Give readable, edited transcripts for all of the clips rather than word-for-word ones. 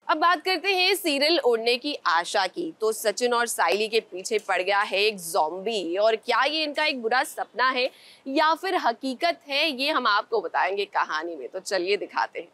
अब बात करते हैं सीरियल उड़ने की आशा की। तो सचिन और साइली के पीछे पड़ गया है एक ज़ॉम्बी, और क्या ये इनका एक बुरा सपना है या फिर हकीकत है, ये हम आपको बताएंगे कहानी में। तो चलिए दिखाते हैं।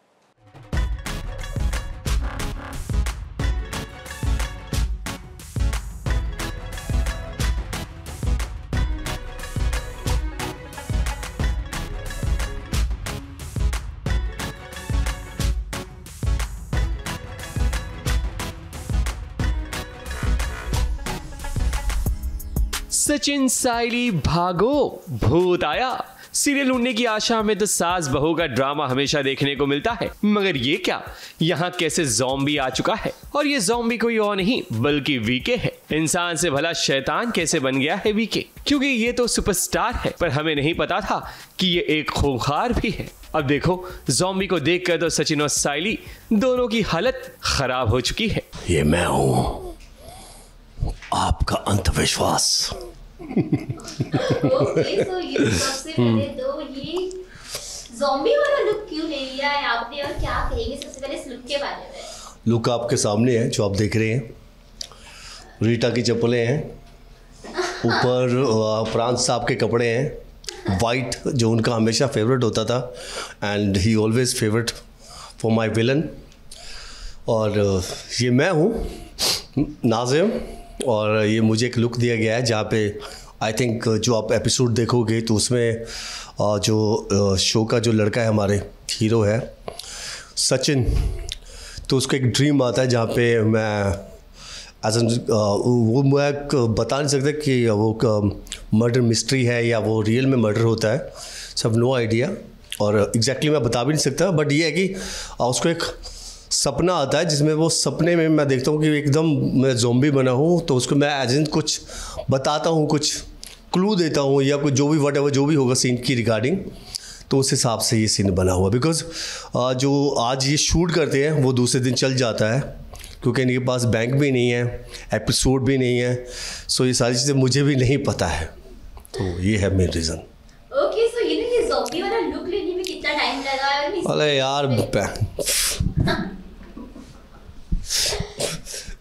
सचिन साइली भागो, भूत आया। सीरियल उड़ने की आशा में तो सास बहू का ड्रामा हमेशा देखने को मिलता है, मगर ये क्या, यहाँ कैसे ज़ॉम्बी आ चुका है? और ये ज़ॉम्बी कोई और नहीं बल्कि वीके है। इंसान से भला शैतान कैसे बन गया है वीके? क्योंकि ये तो सुपरस्टार है, पर हमें नहीं पता था कि ये एक खूंखार भी है। अब देखो, ज़ॉम्बी को देखकर तो सचिन और साइली दोनों की हालत खराब हो चुकी है। ये मैं हूँ, आपका अंधविश्वास। ओके, तो ये सबसे पहले तो ये ज़ॉम्बी वाला लुक क्यों ले लिया है आपने, और क्या कहेंगे सबसे पहले इस लुक के बारे में? लुक आपके सामने है जो आप देख रहे हैं। रीटा की चप्पलें हैं, ऊपर प्रांत साहब के कपड़े हैं, वाइट, जो उनका हमेशा फेवरेट होता था, and he always favourite for my villain. और ये मैं हूँ, नाज़िम, और ये मुझे एक लुक दिया गया है जहाँ पे आई थिंक जो आप एपिसोड देखोगे तो उसमें जो शो का जो लड़का है, हमारे हीरो है सचिन, तो उसको एक ड्रीम आता है जहाँ पे मैं वो मैं बता नहीं सकता कि वो मर्डर मिस्ट्री है या वो रियल में मर्डर होता है, सब नो आइडिया, और एग्जैक्टली मैं बता भी नहीं सकता। बट ये है कि उसको एक सपना आता है जिसमें वो सपने में मैं देखता हूँ कि एकदम मैं ज़ॉम्बी बना हूँ, तो उसको मैं एज इन कुछ बताता हूँ, कुछ क्लू देता हूँ या कुछ जो भी वट जो भी होगा सीन की रिगार्डिंग, तो उस हिसाब से ये सीन बना हुआ। बिकॉज जो आज ये शूट करते हैं वो दूसरे दिन चल जाता है, क्योंकि इनके पास बैंक भी नहीं है, एपिसोड भी नहीं है, सो ये सारी चीज़ें मुझे भी नहीं पता है, तो ये है मेन रीज़न। ओके, सो ये ज़ॉम्बी वाला लुक लेने में कितना टाइम लगा? अरे यार,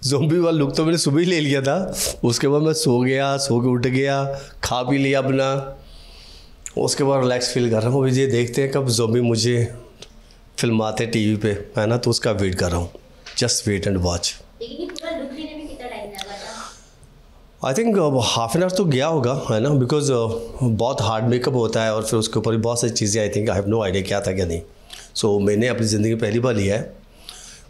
ज़ॉम्बी वाला लुक तो मैंने सुबह ही ले लिया था, उसके बाद मैं सो के उठ गया, खा भी लिया अपना, उसके बाद रिलैक्स फील कर रहा हूँ। ये देखते हैं कब ज़ॉम्बी मुझे फिल्म आते टीवी पे, है ना, तो उसका वेट कर रहा हूँ। Just wait and watch. लेकिन ये पूरा लुक लेने में कितना टाइम लगा था? I think half an hour तो गया होगा, है ना, बिकॉज बहुत हार्ड मेकअप होता है और फिर उसके ऊपर भी बहुत सारी चीज़ें, I think I have no idea क्या था क्या नहीं। सो मैंने अपनी ज़िंदगी पहली बार लिया है,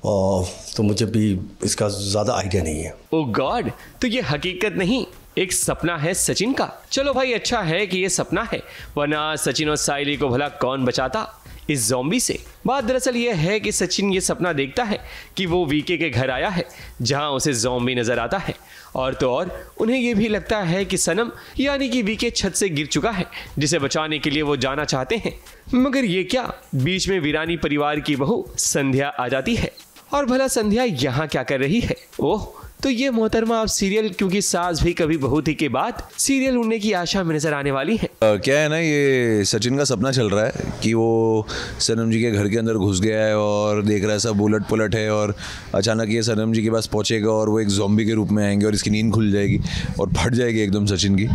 तो मुझे भी इसका ज़्यादा आइडिया नहीं है। ओह गॉड, तो ये हकीकत नहीं, एक सपना है सचिन का। चलो भाई, अच्छा है कि ये सपना है, वरना सचिन और साइली को भला कौन बचाता इस ज़ॉम्बी से। बात दरअसल ये है कि सचिन ये सपना देखता है कि वो वीके के घर आया है जहां उसे ज़ॉम्बी नजर आता है, और तो और उन्हें ये भी लगता है कि सनम यानी कि वीके छत से गिर चुका है, जिसे बचाने के लिए वो जाना चाहते हैं। मगर ये क्या, बीच में वीरानी परिवार की बहू संध्या आ जाती है। और भला संध्या यहाँ क्या कर रही है? ओह, तो ये मोहतरमा अब सीरियल क्योंकि सास भी कभी बहू थी के बाद सीरियल उड़ने की आशा में नजर आने वाली है। क्या है ना, ये सचिन का सपना चल रहा है कि वो सनम जी के घर के अंदर घुस गया है और देख रहा है सब उलट पुलट है, और अचानक ये सनम जी के पास पहुंचेगा और वो एक ज़ॉम्बी के रूप में आएंगे और इसकी नींद खुल जाएगी और फट जाएगी एकदम सचिन की।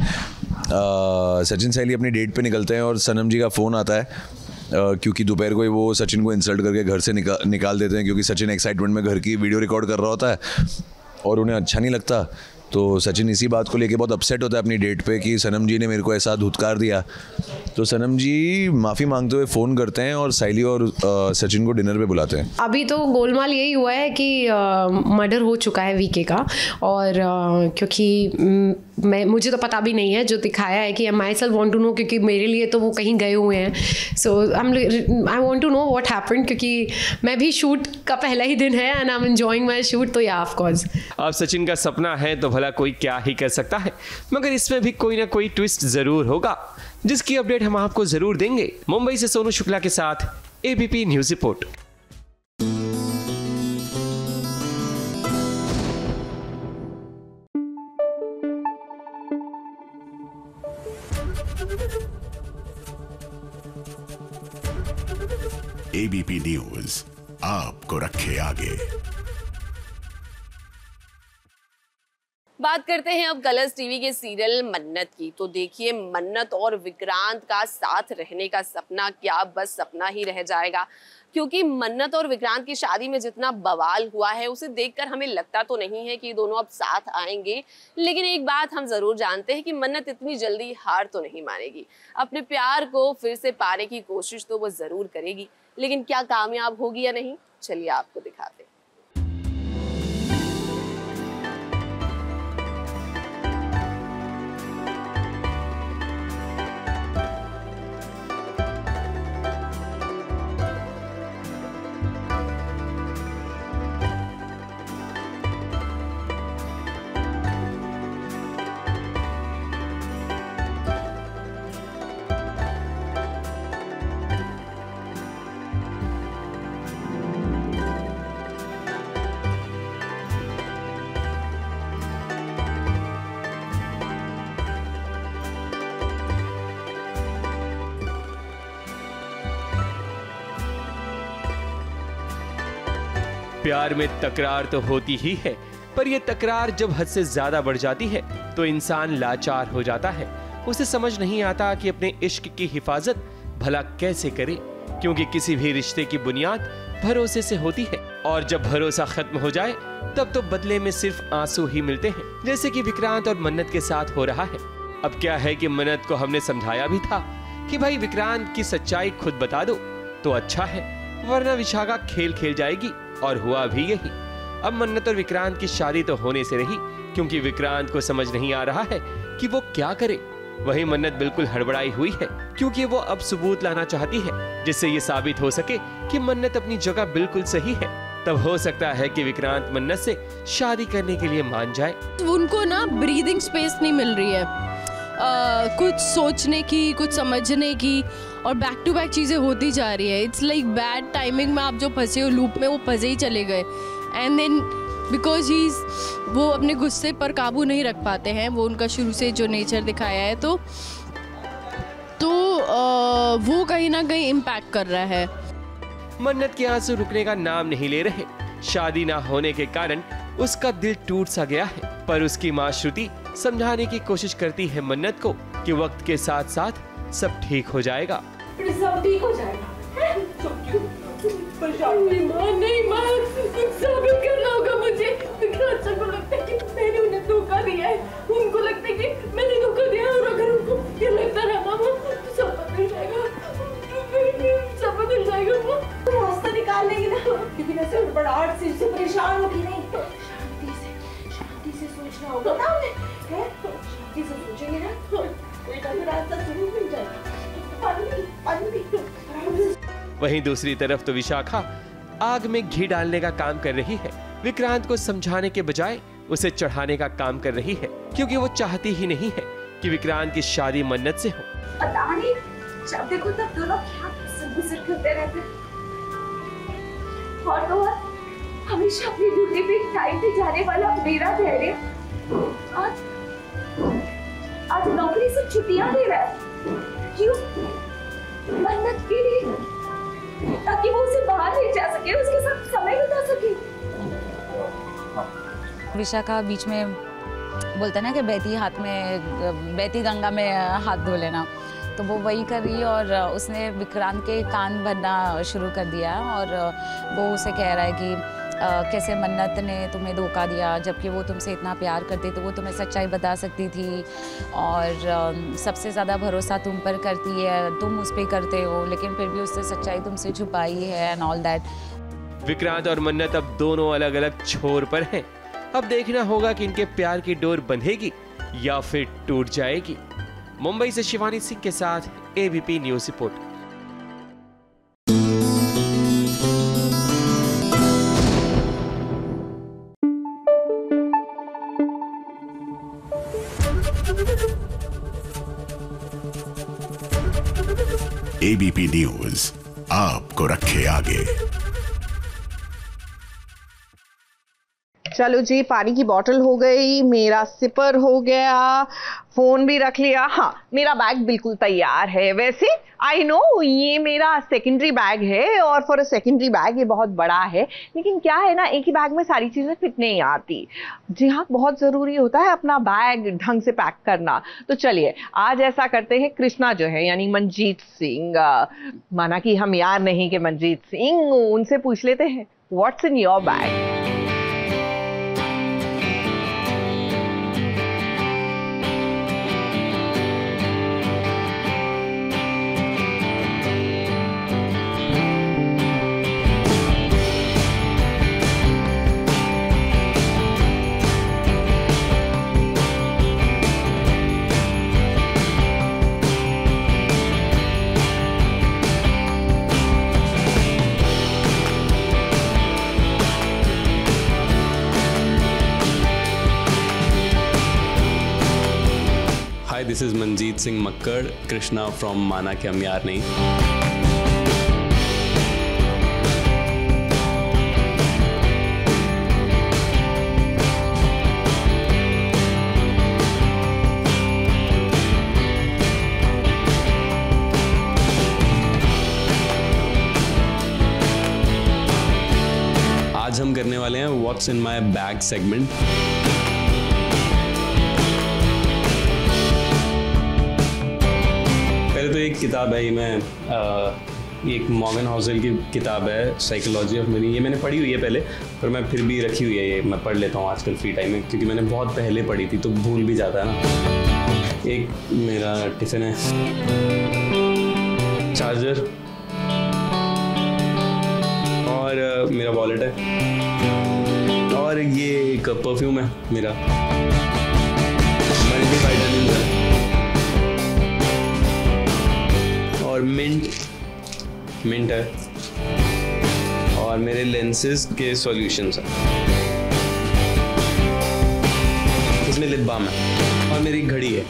सचिन साइली अपनी डेट पे निकलते हैं और सनम जी का फ़ोन आता है, क्योंकि दोपहर को ही वो सचिन को इंसल्ट करके घर से निकाल देते हैं, क्योंकि सचिन एक्साइटमेंट में घर की वीडियो रिकॉर्ड कर रहा होता है और उन्हें अच्छा नहीं लगता। तो सचिन इसी बात को लेके बहुत अपसेट होता है अपनी डेट पे कि सनम जी ने मेरे को ऐसा धुतकार दिया। तो सनम जी माफ़ी मांगते हुए फ़ोन करते हैं और साइली और सचिन को डिनर पे बुलाते हैं। अभी तो गोलमाल यही हुआ है कि मर्डर हो चुका है वीके का, और क्योंकि मुझे तो पता भी नहीं है, जो दिखाया है कि I myself want to know, क्योंकि मेरे लिए तो वो कहीं गए हुए हैं। So I want to know what happened, क्योंकि मैं भी शूट का पहला ही दिन है and I am enjoying my shoot, तो या ऑफ कोर्स। अब सचिन का सपना है तो भला कोई क्या ही कर सकता है, मगर इसमें भी कोई ना कोई ट्विस्ट जरूर होगा, जिसकी अपडेट हम आपको जरूर देंगे। मुंबई से सोनू शुक्ला के साथ ABP news report. ABP news आपको रखे आगे। बात करते हैं अब कलर्स टीवी के सीरियल मन्नत की। तो देखिए, मन्नत और विक्रांत का साथ रहने का सपना क्या बस सपना ही रह जाएगा, क्योंकि मन्नत और विक्रांत की शादी में जितना बवाल हुआ है उसे देखकर हमें लगता तो नहीं है कि दोनों अब साथ आएंगे। लेकिन एक बात हम जरूर जानते हैं कि मन्नत इतनी जल्दी हार तो नहीं मानेगी। अपने प्यार को फिर से पाने की कोशिश तो वो जरूर करेगी, लेकिन क्या कामयाब होगी या नहीं, चलिए आपको दिखाते हैं। प्यार में तकरार तो होती ही है, पर यह तकरार जब हद से ज्यादा बढ़ जाती है तो इंसान लाचार हो जाता है। उसे समझ नहीं आता कि अपने इश्क की हिफाजत भला कैसे करे, क्योंकि किसी भी रिश्ते की बुनियाद भरोसे से होती है, और जब भरोसा खत्म हो जाए तब तो बदले में सिर्फ आंसू ही मिलते हैं, जैसे कि विक्रांत और मन्नत के साथ हो रहा है। अब क्या है कि मन्नत को हमने समझाया भी था कि भाई विक्रांत की सच्चाई खुद बता दो तो अच्छा है, वरना विशाखा खेल खेल जाएगी, और हुआ भी यही। अब मन्नत और विक्रांत की शादी तो होने से रही, क्योंकि विक्रांत को समझ नहीं आ रहा है कि वो क्या करे। वहीं मन्नत बिल्कुल हड़बड़ाई हुई है, क्योंकि वो अब सबूत लाना चाहती है जिससे ये साबित हो सके कि मन्नत अपनी जगह बिल्कुल सही है। तब हो सकता है कि विक्रांत मन्नत से शादी करने के लिए मान जाए। उनको ना ब्रीदिंग स्पेस नहीं मिल रही है, कुछ सोचने की, कुछ समझने की, और बैक टू बैक चीज़ें होती जा रही है। इट्स लाइक बैड टाइमिंग में आप जो फंसे हो लूप में, वो फंसे ही चले गए। एंड देन बिकॉज वो अपने गुस्से पर काबू नहीं रख पाते हैं, वो उनका शुरू से जो नेचर दिखाया है, तो वो कहीं ना कहीं इम्पैक्ट कर रहा है। मन्नत के आंसू रुकने का नाम नहीं ले रहे। शादी ना होने के कारण उसका दिल टूट सा गया है, पर उसकी माँ श्रुति समझाने की कोशिश करती है मन्नत को कि वक्त के साथ साथ सब ठीक हो जाएगा। सब ठीक हो जाएगा। नहीं माँ, कुछ साबित करना होगा मुझे। विक्रांत सर को लगता है कि मैंने उन्हें धोखा दिया है, उनको लगता है कि मैंने धोखा दिया है, और अगर उनको ये लगता रहा मामा तो सब बदल जाएगा, सब बदल जाएगा। वो रास्ता निकाल लेंगे ना, लेकिन ऐसे बड़ाहट से परेशान होगी नहीं। शांति से सोचना होगा ना उन्हें, शांति से सोचेंगे ना तो रास्ता जरूर मिल जाएगा। वहीं दूसरी तरफ तो विशाखा आग में घी डालने का काम कर रही है। विक्रांत को समझाने के बजाय उसे चढ़ाने का काम कर रही है, क्योंकि वो चाहती ही नहीं है कि विक्रांत की शादी मन्नत से हो। पता नहीं जब देखो तब दोनों क्या गुजर करते रहते, और तो हमेशा अपनी ड्यूटी पे टाइम पे जाने वाला मेरा धैर्य आज नौकरी से छुट्टियां ले रहा है। क्यों? मन्नत के लिए, ताकि वो उसे बाहर ले जा सके, उसके साथ समय बिता सके। विशाखा बीच में बोलता ना कि बहती गंगा में हाथ धो लेना, तो वो वही कर रही है, और उसने विक्रांत के कान भरना शुरू कर दिया, और वो उसे कह रहा है कि कैसे मन्नत ने तुम्हें धोखा दिया, जबकि वो तुमसे इतना प्यार करती, तो वो तुम्हें सच्चाई बता सकती थी, और सबसे ज़्यादा भरोसा तुम पर करती है, तुम उस पर करते हो, लेकिन फिर भी उससे सच्चाई तुमसे छुपाई है, एंड ऑल दैट। विक्रांत और मन्नत अब दोनों अलग अलग छोर पर हैं। अब देखना होगा कि इनके प्यार की डोर बंधेगी या फिर टूट जाएगी। मुंबई से शिवानी सिंह के साथ ABP news report. ABP news आपको रखे आगे। चलो जी, पानी की बोतल हो गई, मेरा सिपर हो गया, फोन भी रख लिया। हाँ, मेरा बैग बिल्कुल तैयार है। वैसे आई नो ये मेरा सेकेंडरी बैग है और फॉर अ सेकेंडरी बैग ये बहुत बड़ा है, लेकिन क्या है ना, एक ही बैग में सारी चीज़ें फिट नहीं आती। जी हाँ, बहुत ज़रूरी होता है अपना बैग ढंग से पैक करना। तो चलिए आज ऐसा करते हैं, कृष्णा जो है यानी मंजीत सिंह, माना कि हम यार नहीं कि मंजीत सिंह, उनसे पूछ लेते हैं what's in your bag. Hi, this is Manjeet Singh Makkar, Krishna from Mana Ke Hum Yaar Nahi. आज हम करने वाले हैं What's in my bag segment. पहले तो एक किताब है, ये एक मॉर्गन हाउसेल की किताब है, साइकोलॉजी ऑफ मनी। ये मैंने पढ़ी हुई है पहले, पर मैं फिर भी रखी हुई है, ये मैं पढ़ लेता हूँ आजकल फ्री टाइम में, क्योंकि मैंने बहुत पहले पढ़ी थी तो भूल भी जाता है ना। एक मेरा टिफ़िन है, चार्जर और मेरा वॉलेट है, और ये एक परफ्यूम है मेरा, मल्टीवाइटामिन है, और मिंट है, और मेरे लेंसेज के सॉल्यूशंस हैं, इसमें लिप बाम है, और मेरी घड़ी है।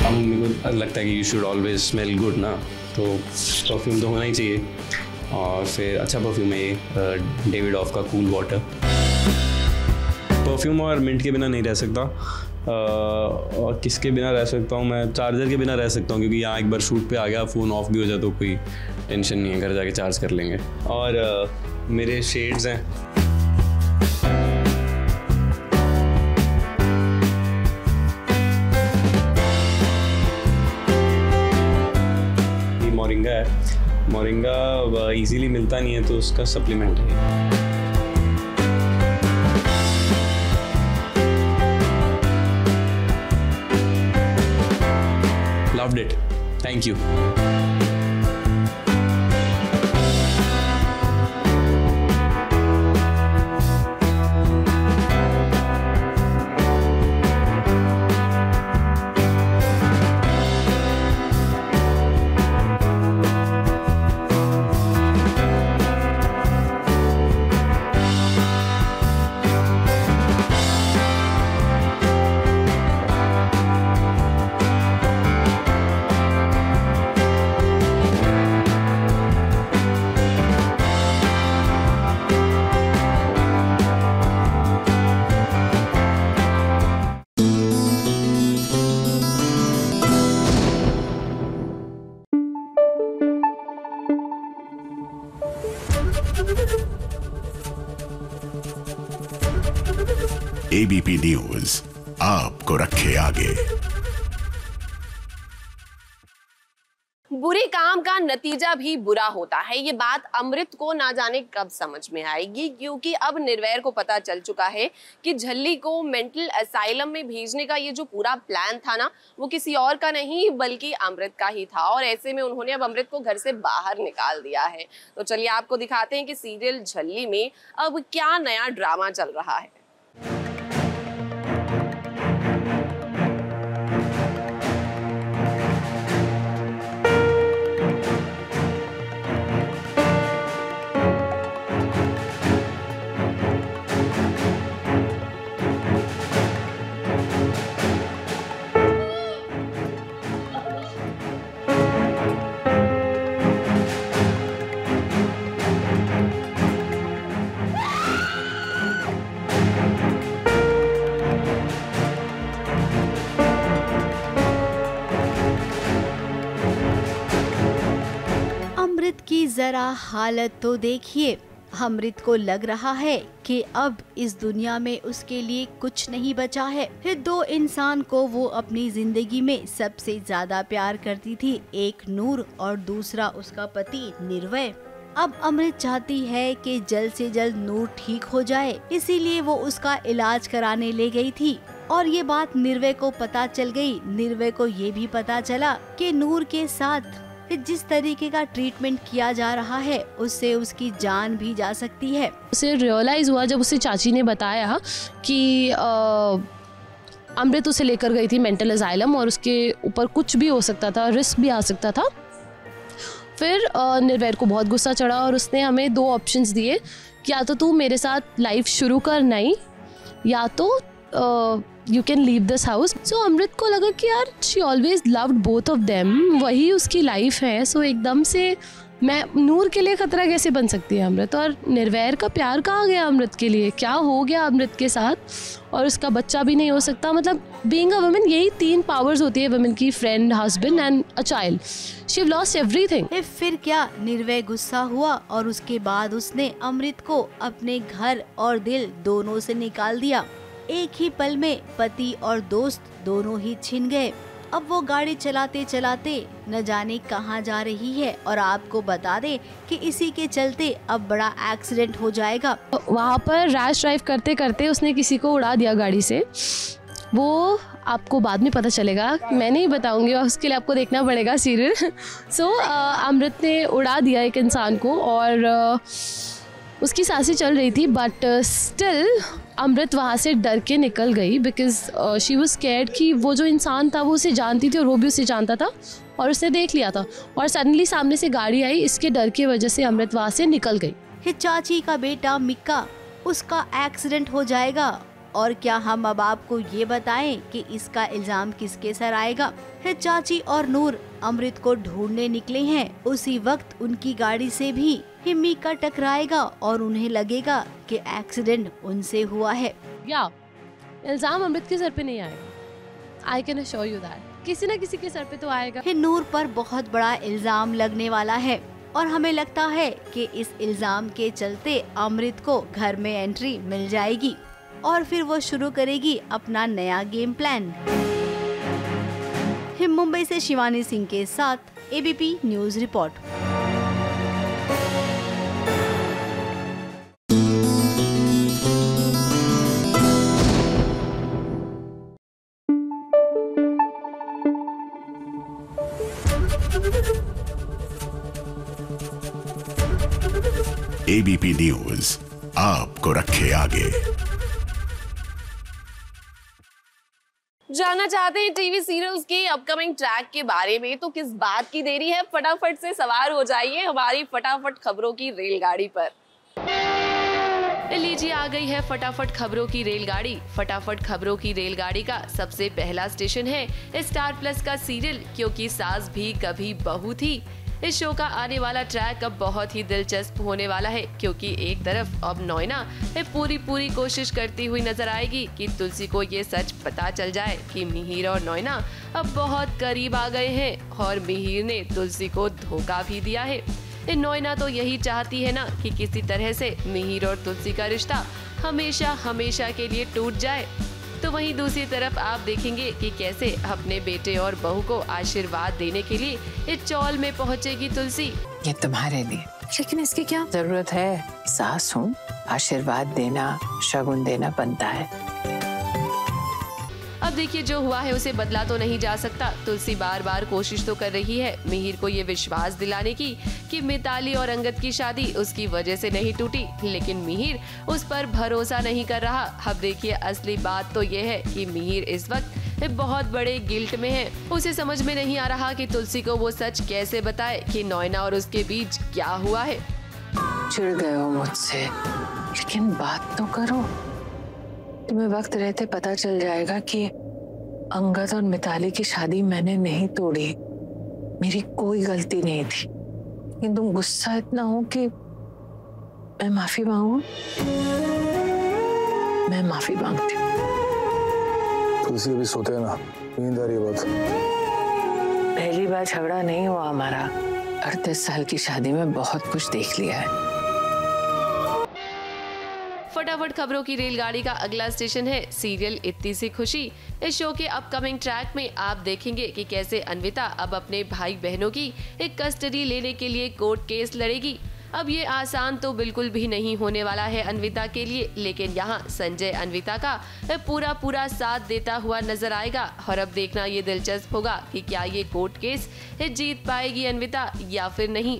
अब मेरे को लगता है कि you should always smell good ना, तो परफ्यूम तो होना ही चाहिए। और फिर अच्छा परफ्यूम है ये डेविड ऑफ का कूल वाटर। परफ्यूम और मिंट के बिना नहीं रह सकता। और किसके बिना रह सकता हूँ मैं? चार्जर के बिना रह सकता हूँ, क्योंकि यहाँ एक बार शूट पे आ गया, फ़ोन ऑफ भी हो जाए तो कोई टेंशन नहीं है, घर जाके चार्ज कर लेंगे। और मेरे शेड्स हैं, ये मोरिंगा है। मोरिंगा इजीली मिलता नहीं है तो उसका सप्लीमेंट है। Loved it. Thank you. ABP news आपको रखे आगे। बुरे काम का नतीजा भी बुरा होता है, ये बात अमृत को ना जाने कब समझ में आएगी, क्योंकि अब निर्वैर को पता चल चुका है कि झल्ली को मेंटल असाइलम में भेजने का ये जो पूरा प्लान था ना, वो किसी और का नहीं बल्कि अमृत का ही था। और ऐसे में उन्होंने अब अमृत को घर से बाहर निकाल दिया है। तो चलिए आपको दिखाते हैं कि सीरियल झल्ली में अब क्या नया ड्रामा चल रहा है। जरा हालत तो देखिए। अमृत को लग रहा है कि अब इस दुनिया में उसके लिए कुछ नहीं बचा है। फिर दो इंसान को वो अपनी जिंदगी में सबसे ज्यादा प्यार करती थी, एक नूर और दूसरा उसका पति निर्भय। अब अमृत चाहती है कि जल्द से जल्द नूर ठीक हो जाए, इसीलिए वो उसका इलाज कराने ले गई थी। और ये बात निर्भय को पता चल गई। निर्भय को ये भी पता चला कि नूर के साथ जिस तरीके का ट्रीटमेंट किया जा रहा है उससे उसकी जान भी जा सकती है। उसे रियलाइज हुआ जब उसे चाची ने बताया कि अमृत उसे लेकर गई थी मेंटल असाइलम और उसके ऊपर कुछ भी हो सकता था, रिस्क भी आ सकता था। फिर निर्भय को बहुत गुस्सा चढ़ा और उसने हमें दो ऑप्शंस दिए कि या तो तू मेरे साथ लाइफ शुरू कर नहीं, या तो you can leave this house. So Amrit को लगा कि यार she always loved both of them, वही उसकी लाइफ है। सो एकदम से मैं नूर के लिए खतरा कैसे बन सकती है अमृत, और निर्वैर का प्यार कहाँ गया अमृत के लिए, क्या हो गया अमृत के साथ, और उसका बच्चा भी नहीं हो सकता। मतलब बीइंग अ वुमन यही 3 पावर्स होती है वुमन की, friend, husband and a child. She have lost everything. फिर क्या, निर्भय गुस्सा हुआ और उसके बाद उसने अमृत को अपने घर और दिल दोनों से निकाल दिया। एक ही पल में पति और दोस्त दोनों ही छिन गए। अब वो गाड़ी चलाते चलाते न जाने कहाँ जा रही है, और आपको बता दे कि इसी के चलते अब बड़ा एक्सीडेंट हो जाएगा। वहाँ पर रैश ड्राइव करते करते उसने किसी को उड़ा दिया गाड़ी से। वो आपको बाद में पता चलेगा, मैं नहीं बताऊंगी, उसके लिए आपको देखना पड़ेगा सीरियल। सो अमृत ने उड़ा दिया एक इंसान को और उसकी सांसें चल रही थी, बट स्टिल अमृत वहाँ से डर के निकल गई बिकॉज शी वाज स्कैर्ड कि वो जो इंसान था वो उसे जानती थी और वो भी उसे जानता था और उसने देख लिया था, और सडनली सामने से गाड़ी आई। इसके डर की वजह से अमृत वहाँ से निकल गई। चाची का बेटा मिक्का, उसका एक्सीडेंट हो जाएगा, और क्या हम अब आपको ये बताएं कि इसका इल्जाम किसके सर आएगा। चाची और नूर अमृत को ढूंढने निकले हैं। उसी वक्त उनकी गाड़ी से भी मिक्का टकराएगा और उन्हें लगेगा कि एक्सीडेंट उनसे हुआ है। या इल्जाम अमृत के सर पे नहीं आएगा, I can assure you that. किसी न किसी के सर पे तो आएगा। नूर पर बहुत बड़ा इल्जाम लगने वाला है और हमें लगता है कि इस इल्जाम के चलते अमृत को घर में एंट्री मिल जाएगी और फिर वो शुरू करेगी अपना नया गेम प्लान। मुंबई से शिवानी सिंह के साथ ABP news report. ABP news आपको रखे आगे। जानना चाहते हैं टीवी सीरियल्स के अपकमिंग ट्रैक के बारे में, तो किस बात की देरी है, फटाफट से सवार हो जाइए हमारी फटाफट खबरों की रेलगाड़ी पर। लीजिए आ गई है फटाफट खबरों की रेलगाड़ी। फटाफट खबरों की रेलगाड़ी का सबसे पहला स्टेशन है स्टार प्लस का सीरियल क्योंकि सास भी कभी बहू थी। इस शो का आने वाला ट्रैक अब बहुत ही दिलचस्प होने वाला है क्योंकि एक तरफ अब नोएना पूरी कोशिश करती हुई नजर आएगी कि तुलसी को ये सच पता चल जाए कि मिहिर और नोएना अब बहुत करीब आ गए हैं और मिहिर ने तुलसी को धोखा भी दिया है। नोएना तो यही चाहती है ना कि किसी तरह से मिहिर और तुलसी का रिश्ता हमेशा हमेशा के लिए टूट जाए। तो वहीं दूसरी तरफ आप देखेंगे कि कैसे अपने बेटे और बहू को आशीर्वाद देने के लिए इस चौल में पहुंचेगी तुलसी। ये तुम्हारे लिए, लेकिन इसकी क्या जरूरत है? सास हूँ, आशीर्वाद देना, शगुन देना बनता है। अब देखिए जो हुआ है उसे बदला तो नहीं जा सकता। तुलसी बार बार कोशिश तो कर रही है मिहिर को ये विश्वास दिलाने की कि मिताली और अंगद की शादी उसकी वजह से नहीं टूटी, लेकिन मिहिर उस पर भरोसा नहीं कर रहा। अब देखिए असली बात तो ये है कि मिहिर इस वक्त बहुत बड़े गिल्ट में है। उसे समझ में नहीं आ रहा कि तुलसी को वो सच कैसे बताए कि नोएना और उसके बीच क्या हुआ है। चिढ़ गए हो मुझसे, लेकिन बात तो करो। तुम्हें वक्त रहते पता चल जाएगा कि अंगद और मिताली की शादी मैंने नहीं तोड़ी, मेरी कोई गलती नहीं थी। लेकिन तुम गुस्सा इतना हो कि मैं माफी मांगू? मैं माफी मांगती हूँ। तुलसी अभी सोते हैं ना, नींद आ रही है बहुत। पहली बार झगड़ा नहीं हुआ हमारा, 38 साल की शादी में बहुत कुछ देख लिया है। फटाफट खबरों की रेलगाड़ी का अगला स्टेशन है सीरियल इत्ती सी खुशी। इस शो के अपकमिंग ट्रैक में आप देखेंगे कि कैसे अन्विता अब अपने भाई बहनों की एक कस्टडी लेने के लिए कोर्ट केस लड़ेगी। अब ये आसान तो बिल्कुल भी नहीं होने वाला है अन्विता के लिए, लेकिन यहाँ संजय अन्विता का पूरा साथ देता हुआ नजर आएगा। और अब देखना ये दिलचस्प होगा कि क्या ये कोर्ट केस जीत पाएगी अन्विता या फिर नहीं।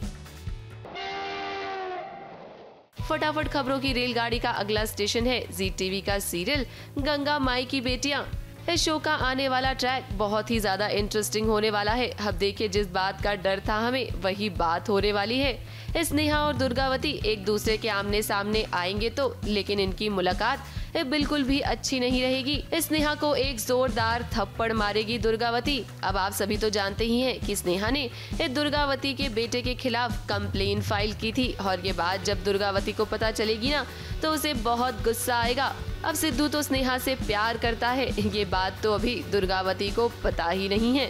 फटाफट खबरों की रेलगाड़ी का अगला स्टेशन है जी टीवी का सीरियल गंगा माई की बेटियां। इस शो का आने वाला ट्रैक बहुत ही ज्यादा इंटरेस्टिंग होने वाला है। अब देखिए, जिस बात का डर था हमें वही बात होने वाली है। स्नेहा और दुर्गावती एक दूसरे के आमने सामने आएंगे तो, लेकिन इनकी मुलाकात बिल्कुल भी अच्छी नहीं रहेगी। स्नेहा को एक जोरदार थप्पड़ मारेगी दुर्गावती। अब आप सभी तो जानते ही हैं कि स्नेहा ने दुर्गावती के बेटे के खिलाफ कंप्लेन फाइल की थी, और ये बात जब दुर्गावती को पता चलेगी ना तो उसे बहुत गुस्सा आएगा। अब सिद्धू तो स्नेहा से प्यार करता है, ये बात तो अभी दुर्गावती को पता ही नहीं है।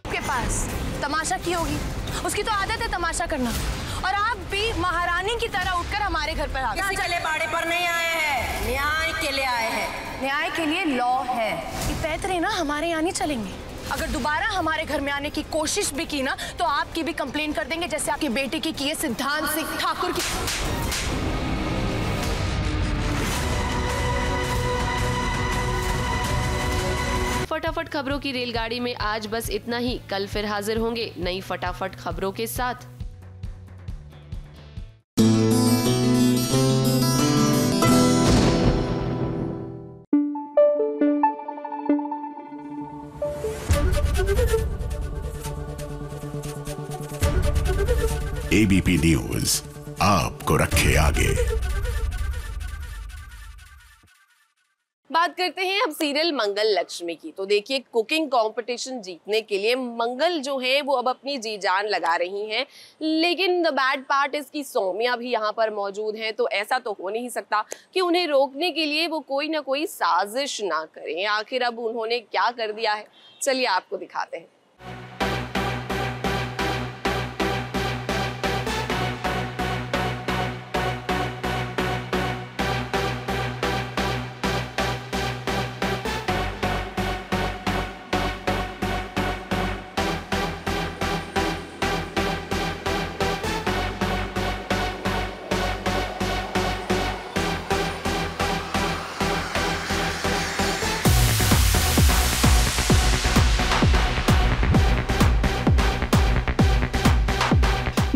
के पास तमाशा की होगी, उसकी तो आदत है तमाशा करना, और आप भी महारानी की तरह उठकर हमारे घर पर आ गए। किसी चले बाड़े पर नहीं आए हैं, न्याय के लिए आए हैं। न्याय के लिए लॉ है। ये पैतरे ना हमारे यहाँ नहीं चलेंगे। अगर दोबारा हमारे घर में आने की कोशिश भी की ना तो आपकी भी कंप्लेन कर देंगे, जैसे आपकी बेटी की है सिद्धांत सिंह ठाकुर की। फटाफट खबरों की रेलगाड़ी में आज बस इतना ही। कल फिर हाजिर होंगे नई फटाफट खबरों के साथ। एबीपी न्यूज आपको रखे आगे। बात करते हैं अब सीरियल मंगल लक्ष्मी की। तो देखिए, कुकिंग कंपटीशन जीतने के लिए मंगल जो है वो अब अपनी जी जान लगा रही हैं, लेकिन द बैड पार्ट इज कि सौम्या भी यहाँ पर मौजूद हैं। तो ऐसा तो हो नहीं सकता कि उन्हें रोकने के लिए वो कोई ना कोई साजिश ना करें। आखिर अब उन्होंने क्या कर दिया है, चलिए आपको दिखाते हैं।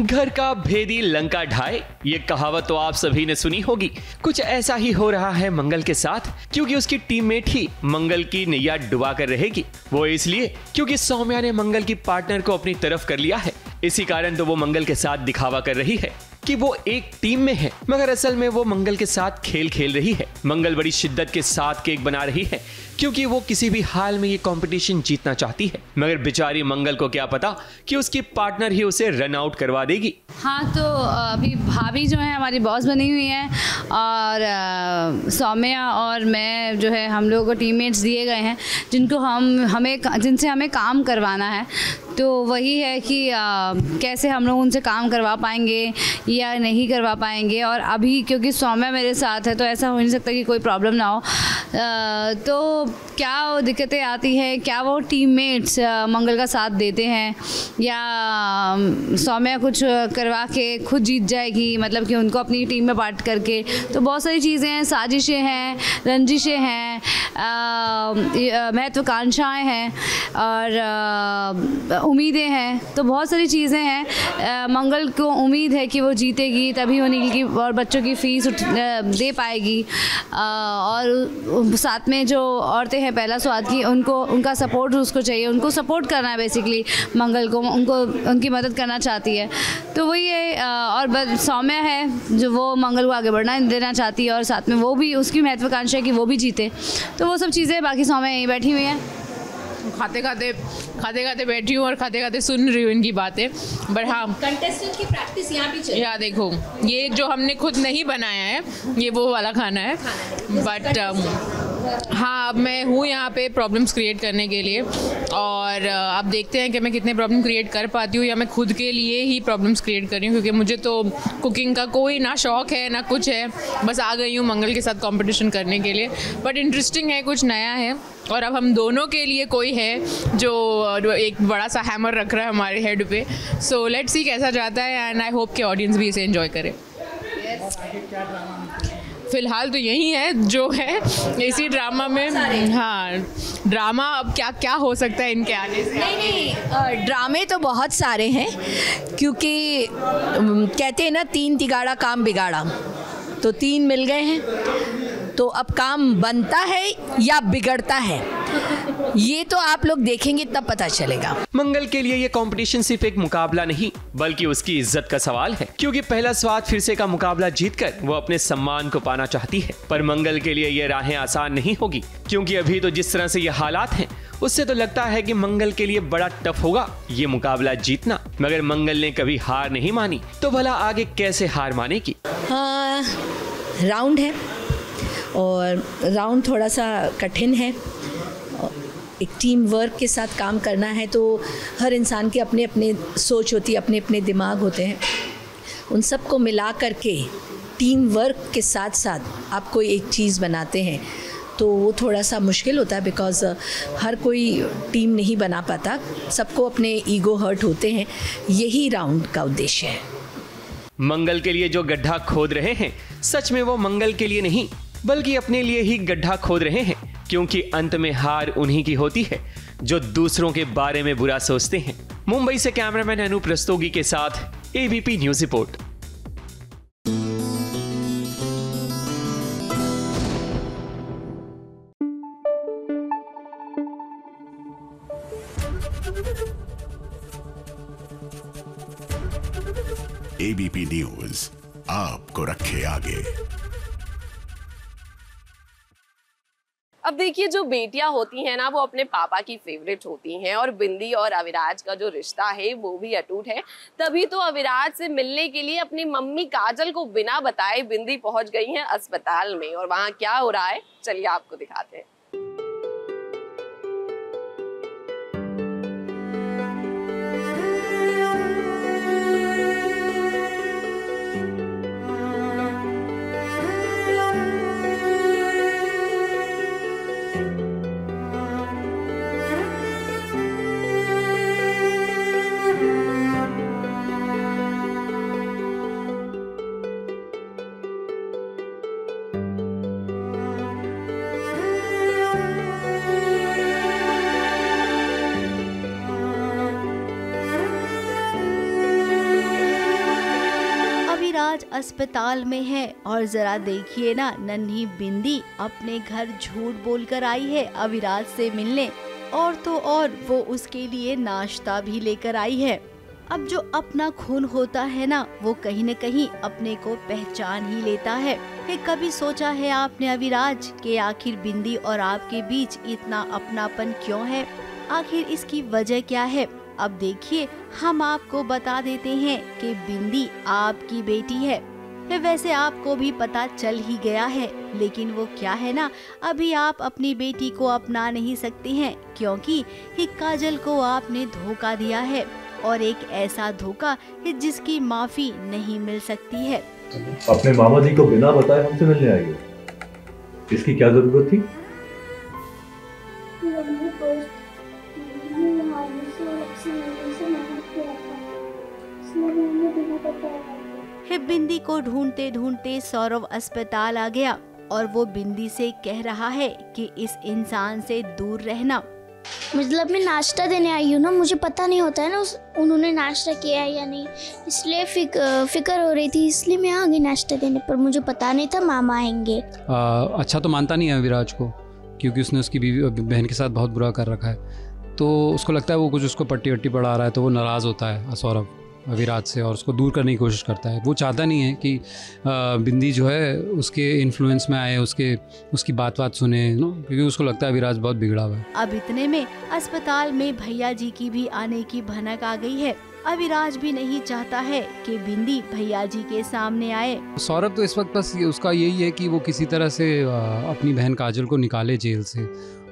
घर का भेदी लंका ढाए, ये कहावत तो आप सभी ने सुनी होगी। कुछ ऐसा ही हो रहा है मंगल के साथ, क्योंकि उसकी टीममेट ही मंगल की नैया डुबा कर रहेगी। वो इसलिए क्योंकि सौम्या ने मंगल की पार्टनर को अपनी तरफ कर लिया है। इसी कारण तो वो मंगल के साथ दिखावा कर रही है कि वो एक टीम में है, मगर असल में वो मंगल के साथ खेल खेल रही है। मंगल बड़ी शिद्दत के साथ केक बना रही है, क्योंकि वो किसी भी हाल में ये कंपटीशन जीतना चाहती है। मगर बेचारी मंगल को क्या पता कि उसकी पार्टनर ही उसे रन आउट करवा देगी। हाँ, तो अभी भाभी जो है हमारी बॉस बनी हुई हैं, और सौम्या और मैं जो है हम लोगों को टीममेट्स दिए गए हैं जिनसे हमें काम करवाना है। तो वही है कि कैसे हम लोग उनसे काम करवा पाएंगे या नहीं करवा पाएंगे। और अभी क्योंकि सौम्या मेरे साथ है तो ऐसा हो नहीं सकता कि कोई प्रॉब्लम ना हो। तो क्या दिक्कतें आती हैं, क्या वो टीममेट्स मंगल का साथ देते हैं, या सौम्या कुछ करवा के खुद जीत जाएगी, मतलब कि उनको अपनी टीम में पार्ट करके। तो बहुत सारी चीज़ें हैं, साजिशें हैं, रंजिशें हैं, महत्वाकांक्षाएँ हैं और उम्मीदें हैं। तो बहुत सारी चीज़ें हैं। मंगल को उम्मीद है कि वो जीतेगी, तभी वो नील की और बच्चों की फीस दे पाएगी। और साथ में जो औरतें हैं पहला स्वाद की, उनका सपोर्ट उसको चाहिए, उनको सपोर्ट करना है बेसिकली मंगल को, उनकी मदद करना चाहती है। तो वही है। और सौम्या है जो वो मंगल को आगे बढ़ना देना चाहती है, और साथ में वो भी, उसकी महत्वाकांक्षा है कि वो भी जीते। तो वो सब चीज़ें, बाकी सौम्या यहीं बैठी हुई हैं, खाते खाते बैठी हूँ और खाते खाते सुन रही हूँ इनकी बातें। बट हाँ, कंटेस्टेंट की प्रैक्टिस यहाँ भी चल। यहाँ देखो, ये जो हमने खुद नहीं बनाया है, ये वो वाला खाना है। बट हाँ, अब मैं हूँ यहाँ पे प्रॉब्लम्स क्रिएट करने के लिए, और अब देखते हैं कि मैं कितने प्रॉब्लम क्रिएट कर पाती हूँ या मैं खुद के लिए ही प्रॉब्लम्स क्रिएट कर रही हूँ, क्योंकि मुझे तो कुकिंग का कोई ना शौक है ना कुछ है, बस आ गई हूँ मंगल के साथ कंपटीशन करने के लिए। बट इंटरेस्टिंग है, कुछ नया है, और अब हम दोनों के लिए कोई है जो एक बड़ा सा हैमर रख रहा है हमारे हेड पे। सो लेट्स सी कैसा जाता है, एंड आई होप कि ऑडियंस भी इसे एंजॉय करे। फिलहाल तो यही है जो है इसी ड्रामा में। हाँ, ड्रामा अब क्या क्या हो सकता है इनके आने से। नहीं, ड्रामे तो बहुत सारे हैं, क्योंकि कहते हैं ना 3 तिगाड़ा काम बिगाड़ा, तो 3 मिल गए हैं, तो अब काम बनता है या बिगड़ता है, ये तो आप लोग देखेंगे तब पता चलेगा। मंगल के लिए ये कंपटीशन सिर्फ एक मुकाबला नहीं बल्कि उसकी इज्जत का सवाल है, क्योंकि पहला स्वाद फिर से का मुकाबला जीतकर वो अपने सम्मान को पाना चाहती है। पर मंगल के लिए ये राहें आसान नहीं होगी, क्योंकि अभी तो जिस तरह से ये हालात हैं उससे तो लगता है कि मंगल के लिए बड़ा टफ होगा ये मुकाबला जीतना। मगर मंगल ने कभी हार नहीं मानी, तो भला आगे कैसे हार मानेगी। हाँ, राउंड है और राउंड थोड़ा सा कठिन है, एक टीम वर्क के साथ काम करना है, तो हर इंसान के अपने अपने सोच होती है, अपने अपने दिमाग होते हैं, उन सबको मिला करके टीम वर्क के साथ साथ आप कोई एक चीज़ बनाते हैं, तो वो थोड़ा सा मुश्किल होता है, बिकॉज़ हर कोई टीम नहीं बना पाता, सबको अपने ईगो हर्ट होते हैं, यही राउंड का उद्देश्य है। मंगल के लिए जो गड्ढा खोद रहे हैं, सच में वो मंगल के लिए नहीं बल्कि अपने लिए ही गड्ढा खोद रहे हैं, क्योंकि अंत में हार उन्हीं की होती है जो दूसरों के बारे में बुरा सोचते हैं। मुंबई से कैमरामैन अनूप रस्तोगी के साथ ABP news report. ABP news आपको रखे आगे। अब देखिए, जो बेटियां होती हैं ना वो अपने पापा की फेवरेट होती हैं, और बिंदी और अविराज का जो रिश्ता है वो भी अटूट है। तभी तो अविराज से मिलने के लिए अपनी मम्मी काजल को बिना बताए बिंदी पहुंच गई हैं अस्पताल में, और वहां क्या हो रहा है चलिए आपको दिखाते हैं। अस्पताल में है और जरा देखिए ना, नन्ही बिंदी अपने घर झूठ बोलकर आई है अविराज से मिलने, और तो और वो उसके लिए नाश्ता भी लेकर आई है। अब जो अपना खून होता है ना, वो कहीं न कहीं अपने को पहचान ही लेता है। कभी सोचा है आपने अविराज कि आखिर बिंदी और आपके बीच इतना अपनापन क्यों है? आखिर इसकी वजह क्या है? अब देखिए, हम आपको बता देते हैं कि बिंदी आपकी बेटी है। वैसे आपको भी पता चल ही गया है, लेकिन वो क्या है ना, अभी आप अपनी बेटी को अपना नहीं सकती हैं, क्योंकि काजल को आपने धोखा दिया है, और एक ऐसा धोखा जिसकी माफी नहीं मिल सकती है। अपने मामा जी को बिना बताए हमसे मिलने आई हो, इसकी क्या जरूरत थी? बिंदी को ढूंढते ढूंढते सौरव अस्पताल आ गया, और वो बिंदी से कह रहा है कि इस इंसान से दूर रहना। मतलब मैं नाश्ता देने आई हूँ ना, मुझे पता नहीं होता है ना उन्होंने नाश्ता किया है या नहीं, इसलिए फिक्र हो रही थी, इसलिए मैं आ गई नाश्ता देने, पर मुझे पता नहीं था मामा आएंगे। अच्छा तो मानता नहीं है विराज को, क्योंकि उसने उसकी बहन के साथ बहुत बुरा कर रखा है, तो उसको लगता है वो कुछ उसको पट्टी वट्टी पढ़ा रहा है, तो वो नाराज़ होता है सौरभ विराज से और उसको दूर करने की कोशिश करता है। वो चाहता नहीं है कि बिंदी जो है उसके इन्फ्लुएंस में आए, उसकी बात सुने, क्योंकि उसको लगता है विराज बहुत बिगड़ा हुआ है। अब इतने में अस्पताल में भैया जी की भी आने की भनक आ गई है। अविराज भी नहीं चाहता है कि बिंदी भैया जी के सामने आए। सौरभ तो इस वक्त बस उसका यही है कि वो किसी तरह से अपनी बहन काजल को निकाले जेल से,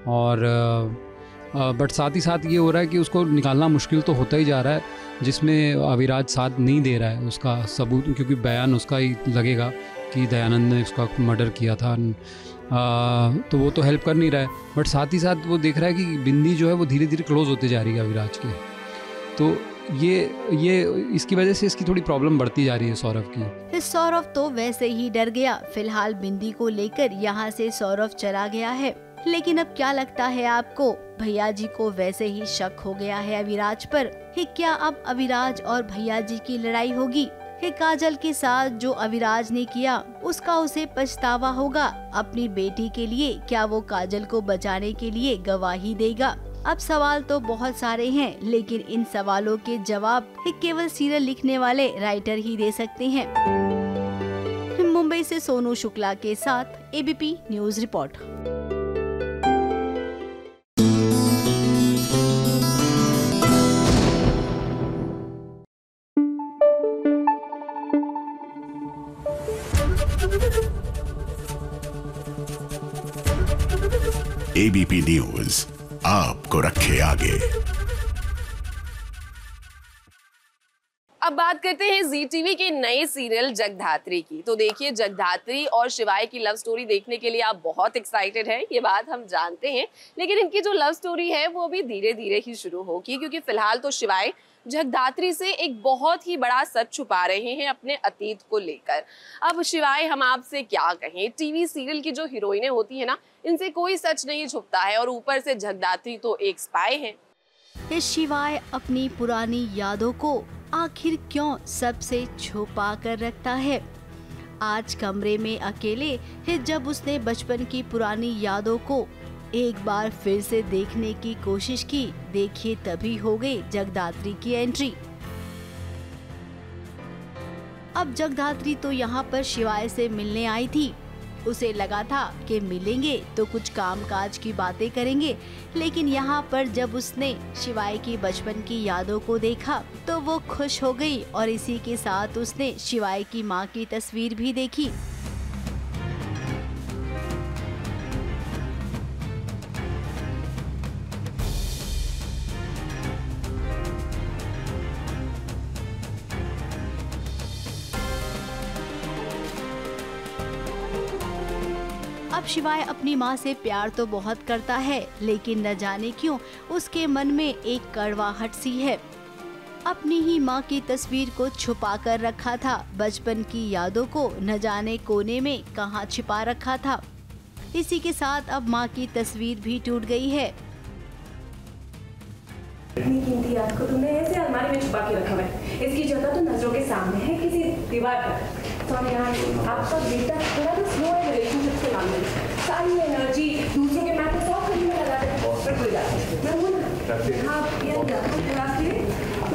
और बट साथ ही साथ ये हो रहा है कि उसको निकालना मुश्किल तो होता ही जा रहा है, जिसमें अविराज साथ नहीं दे रहा है उसका सबूत, क्योंकि बयान उसका ही लगेगा कि दयानंद ने उसका मर्डर किया था। तो वो तो हेल्प कर नहीं रहा है, बट साथ ही साथ वो देख रहा है कि बिंदी जो है वो धीरे धीरे क्लोज होते जा रही है अविराज के। तो ये इसकी वजह से इसकी थोड़ी प्रॉब्लम बढ़ती जा रही है सौरभ की। सौरभ तो वैसे ही डर गया। फिलहाल बिंदी को लेकर यहाँ से सौरभ चला गया है। लेकिन अब क्या लगता है आपको, भैया जी को वैसे ही शक हो गया है अविराज पर? क्या अब अविराज और भैया जी की लड़ाई होगी? काजल के साथ जो अविराज ने किया उसका उसे पछतावा होगा? अपनी बेटी के लिए क्या वो काजल को बचाने के लिए गवाही देगा? अब सवाल तो बहुत सारे हैं, लेकिन इन सवालों के जवाब केवल सीरियल लिखने वाले राइटर ही दे सकते हैं। मुंबई से सोनू शुक्ला के साथ ABP news report. ABP news आपको रखे आगे। अब बात करते हैं जी टीवी के नए सीरियल जगधात्री की। तो देखिए, जगधात्री और शिवाय की लव स्टोरी देखने के लिए आप बहुत एक्साइटेड हैं, ये बात हम जानते हैं। लेकिन इनकी जो लव स्टोरी है वो भी धीरे धीरे ही शुरू होगी, क्योंकि फिलहाल तो शिवाय जगधात्री से एक बहुत ही बड़ा सच छुपा रहे हैं अपने अतीत को लेकर। अब शिवाय, हम आपसे क्या कहें, टीवी सीरियल की जो हीरोइनें होती है ना, इनसे कोई सच नहीं छुपता है, और ऊपर से जगधात्री तो एक स्पाई है। शिवाय अपनी पुरानी यादों को आखिर क्यों सबसे छुपा कर रखता है? आज कमरे में अकेले जब उसने बचपन की पुरानी यादों को एक बार फिर से देखने की कोशिश की, देखिए तभी हो गई जगधात्री की एंट्री। अब जगधात्री तो यहाँ पर शिवाय से मिलने आई थी। उसे लगा था कि मिलेंगे तो कुछ कामकाज की बातें करेंगे, लेकिन यहाँ पर जब उसने शिवाय की बचपन की यादों को देखा तो वो खुश हो गई, और इसी के साथ उसने शिवाय की माँ की तस्वीर भी देखी। अब शिवाय अपनी माँ से प्यार तो बहुत करता है, लेकिन न जाने क्यों उसके मन में एक कड़वाहट सी है। अपनी ही माँ की तस्वीर को छुपा कर रखा था, बचपन की यादों को न जाने कोने में कहाँ छिपा रखा था। इसी के साथ अब माँ की तस्वीर भी टूट गई है। इतनी कीमती याद को तुमने ऐसे अलमारी में छुपा के रखा है। इसकी जगह तो नजरों के सामने है, किसी दीवार पर। सॉरी यार, आपका बेटा थोड़ा तो स्लो है रिलेशनशिप के मामले में। सारी एनर्जी दूसरों के मैटर सॉल्व करने में लगा देते हैं। पर कोई बात नहीं, मैं हूं ना। हाँ,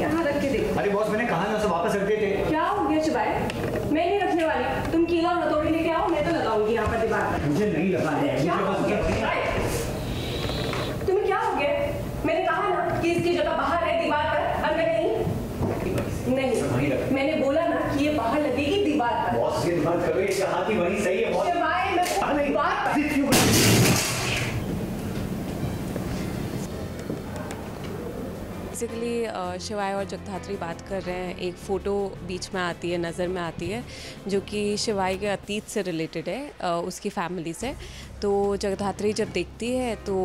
यहाँ रख के देखो। अरे बॉस, मैंने कहा ना उसे वापस रख देते। क्या हो गया शिवाय? मैं नहीं रखने वाली। तुम कीला और हथौड़ी लेके आओ, मैं तो लगाऊंगी यहाँ पर दीवार पर। मुझे नहीं लगाना है। तुम्हें क्या हो गया? मैंने कहा ना कि इसकी जगह बाहर है दीवार पर, और मैं नहीं, मैंने बोला ना कि ये बाहर लगेगी दीवार पर। बॉस, ये दिमाग करो, ये हाथ ही वही सही है बॉस। बेसिकली शिवाय और जगधात्री बात कर रहे हैं। एक फ़ोटो बीच में आती है, नज़र में आती है, जो कि शिवाय के अतीत से रिलेटेड है, उसकी फैमिली से। तो जगधात्री जब देखती है तो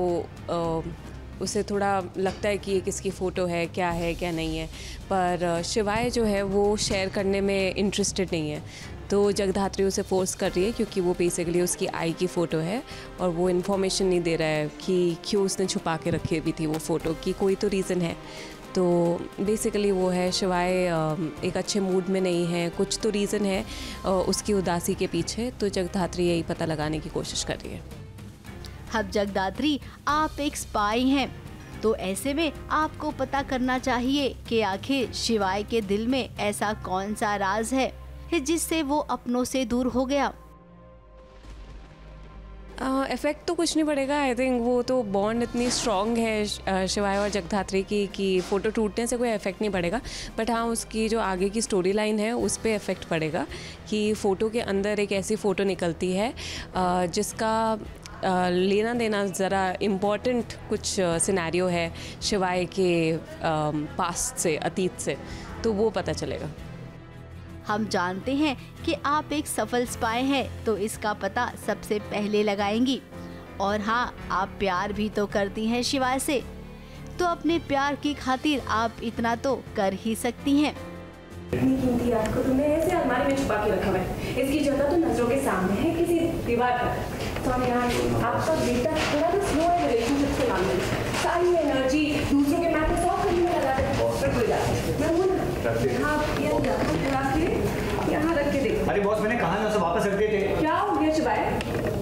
उसे थोड़ा लगता है कि ये किसकी फ़ोटो है क्या नहीं है, पर शिवाय जो है वो शेयर करने में इंटरेस्टेड नहीं है। तो जगधात्री उसे फोर्स कर रही है, क्योंकि वो बेसिकली उसकी आई की फ़ोटो है, और वो इन्फॉर्मेशन नहीं दे रहा है कि क्यों उसने छुपा के रखी हुई थी वो फ़ोटो की, कोई तो रीज़न है। तो बेसिकली वो है, शिवाय एक अच्छे मूड में नहीं है, कुछ तो रीज़न है उसकी उदासी के पीछे। तो जगधात्री यही पता लगाने की कोशिश कर रही है। अब जगधात्री, आप एक स्पाई हैं, तो ऐसे में आपको पता करना चाहिए कि आखिर शिवाय के दिल में ऐसा कौन सा राज है जिससे वो अपनों से दूर हो गया। इफ़ेक्ट तो कुछ नहीं पड़ेगा। आई थिंक वो तो बॉन्ड इतनी स्ट्रॉन्ग है शिवाय और जगधात्री की कि फ़ोटो टूटने से कोई इफ़ेक्ट नहीं पड़ेगा। बट हाँ, उसकी जो आगे की स्टोरी लाइन है उस पर इफ़ेक्ट पड़ेगा कि फ़ोटो के अंदर एक ऐसी फ़ोटो निकलती है जिसका लेना देना ज़रा इम्पॉर्टेंट कुछ सिनेरियो है शिवाय के पास्ट से, अतीत से, तो वो पता चलेगा। हम जानते हैं कि आप एक सफल स्पाई हैं, तो इसका पता सबसे पहले लगाएंगी। और हाँ, आप प्यार भी तो करती हैं शिवाय से, तो अपने प्यार की खातिर आप इतना तो कर ही सकती हैं। इतनी कीमती याद को तुमने ऐसे अलमारी में छुपा के रखा हुआ है। इसकी जगह तो नजरों के सामने है, किसी दीवार पर। तो आपका बेटा थोड़ा तो स्लो है रिलेशनशिप के मामले में। सारी एनर्जी दूसरों के मैटर सॉल्व करने में लगा देते हैं। कोई बात नहीं, मैं हूं ना। यहाँ रख के देखो। अरे बॉस, मैंने कहा ना उसे वापस रख देते। क्या हो गया शिवाय?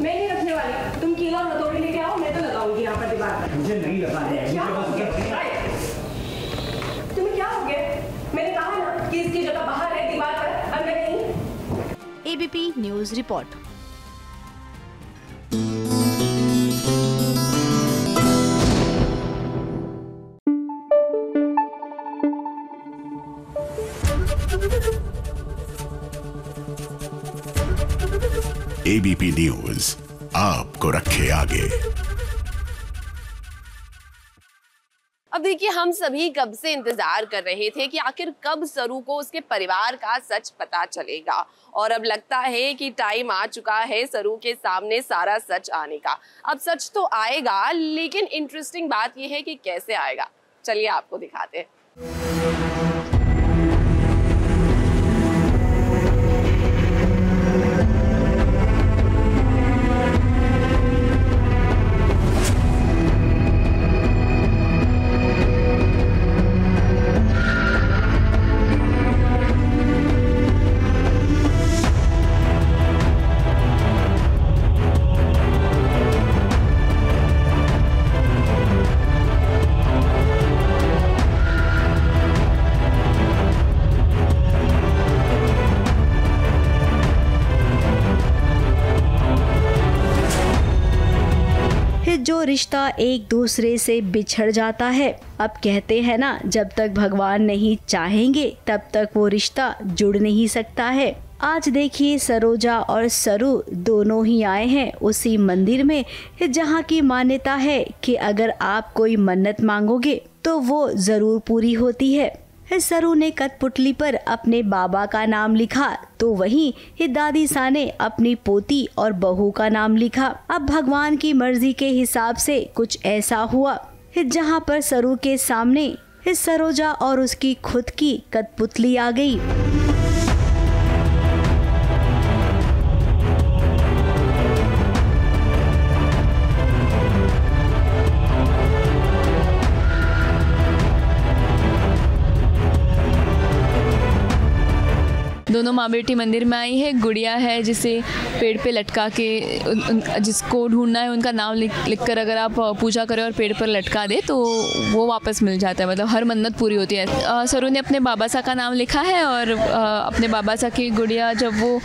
मैं नहीं रखने वाली। तुम कीला और हथौड़ी लेके आओ, मैं तो लगाऊंगी यहाँ पर दीवार पर। मुझे नहीं लगाने हैं। तुम्हें क्या हो गया? मैंने कहा ना कि इसकी जगह बाहर है दीवार पर, अंदर नहीं। ABP news report. ABP news आपको रखे आगे। अब देखिए, हम सभी कब से इंतजार कर रहे थे कि आखिर कब सरू को उसके परिवार का सच पता चलेगा, और अब लगता है कि टाइम आ चुका है सरू के सामने सारा सच आने का। अब सच तो आएगा, लेकिन इंटरेस्टिंग बात यह है कि कैसे आएगा। चलिए आपको दिखाते हैं। जो रिश्ता एक दूसरे से बिछड़ जाता है, अब कहते हैं ना, जब तक भगवान नहीं चाहेंगे तब तक वो रिश्ता जुड़ नहीं सकता है। आज देखिए, सरोजा और सरू दोनों ही आए हैं उसी मंदिर में जहाँ की मान्यता है कि अगर आप कोई मन्नत मांगोगे तो वो जरूर पूरी होती है। सरू ने कठपुतली पर अपने बाबा का नाम लिखा, तो वहीं दादी सा ने अपनी पोती और बहू का नाम लिखा। अब भगवान की मर्जी के हिसाब से कुछ ऐसा हुआ जहां पर सरू के सामने सरोजा और उसकी खुद की कठपुतली आ गई। दोनों माँ बेटी मंदिर में आई है। गुड़िया है जिसे पेड़ पे लटका के जिसको ढूंढना है उनका नाम लिख कर अगर आप पूजा करें और पेड़ पर लटका दे तो वो वापस मिल जाता है, मतलब हर मन्नत पूरी होती है। सरू ने अपने बाबा सा का नाम लिखा है और अपने बाबा सा की गुड़िया जब वो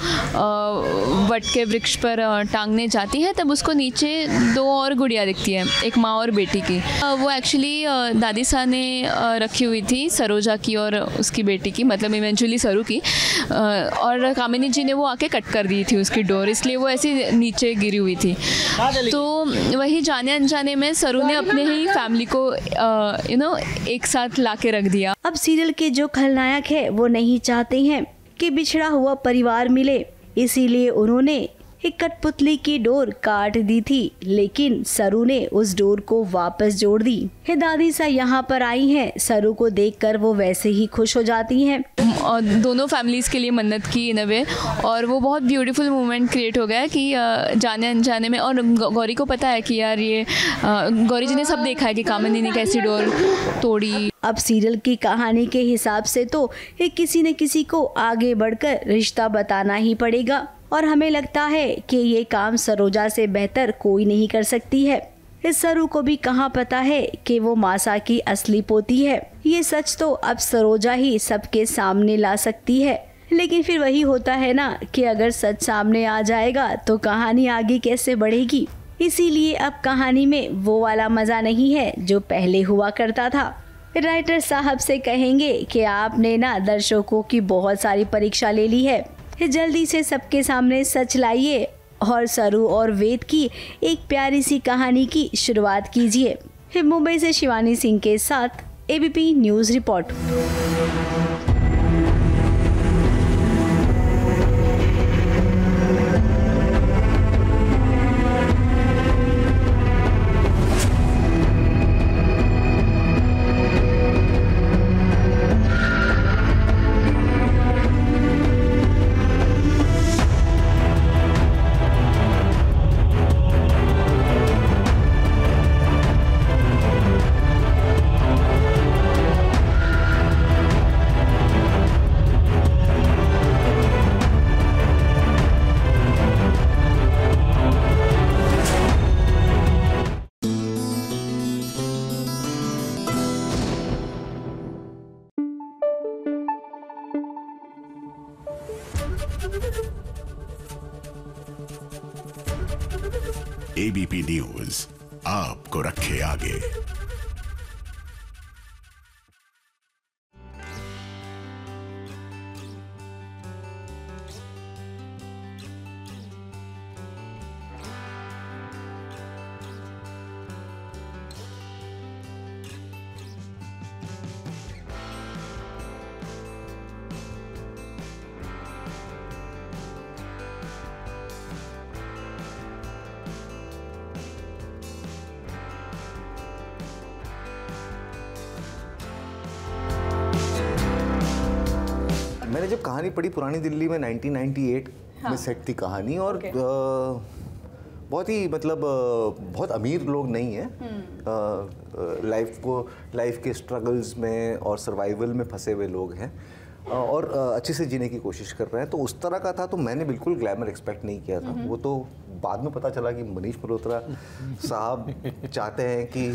वट के वृक्ष पर टांगने जाती है तब उसको नीचे दो और गुड़िया दिखती है, एक माँ और बेटी की। वो एक्चुअली दादी सा ने रखी हुई थी, सरोजा की और उसकी बेटी की, मतलब इवेंचुअली सरू की, और कामिनी जी ने वो आके कट कर दी थी उसकी डोर, इसलिए वो ऐसी नीचे गिरी हुई थी। तो वही जाने अनजाने में सरू ने अपने ही फैमिली को एक साथ लाके रख दिया। अब सीरियल के जो खलनायक है वो नहीं चाहते हैं कि बिछड़ा हुआ परिवार मिले, इसीलिए उन्होंने एक कठपुतली की डोर काट दी थी, लेकिन सरू ने उस डोर को वापस जोड़ दी। दादी सा यहाँ पर आई हैं, सरू को देखकर वो वैसे ही खुश हो जाती हैं। और दोनों फैमिलीज़ के लिए मन्नत की इन अ वे, और वो बहुत ब्यूटीफुल मोमेंट क्रिएट हो गया कि जाने अनजाने में। और गौरी को पता है कि यार ये गौरी जी ने सब देखा है कि कामिनी ने कैसी डोर तोड़ी। अब सीरियल की कहानी के हिसाब से तो किसी न किसी को आगे बढ़कर रिश्ता बताना ही पड़ेगा, और हमें लगता है कि ये काम सरोजा से बेहतर कोई नहीं कर सकती है। इस सरू को भी कहाँ पता है कि वो मासा की असली पोती है। ये सच तो अब सरोजा ही सबके सामने ला सकती है, लेकिन फिर वही होता है ना कि अगर सच सामने आ जाएगा तो कहानी आगे कैसे बढ़ेगी। इसीलिए अब कहानी में वो वाला मज़ा नहीं है जो पहले हुआ करता था। राइटर साहब से कहेंगे कि आपने ना दर्शकों की बहुत सारी परीक्षा ले ली है, जल्दी से सबके सामने सच लाइए और सरू और वेद की एक प्यारी सी कहानी की शुरुआत कीजिए। मुंबई से शिवानी सिंह के साथ ABP news report. ABP news आपको रखे आगे। मैंने जब कहानी पढ़ी पुरानी दिल्ली में 1998 में सेट थी कहानी और बहुत ही मतलब बहुत अमीर लोग नहीं हैं, लाइफ के स्ट्रगल्स में और सर्वाइवल में फंसे हुए लोग हैं और अच्छे से जीने की कोशिश कर रहे हैं। तो उस तरह का था, तो मैंने बिल्कुल ग्लैमर एक्सपेक्ट नहीं किया था। वो तो बाद में पता चला कि मनीष मल्होत्रा साहब चाहते हैं कि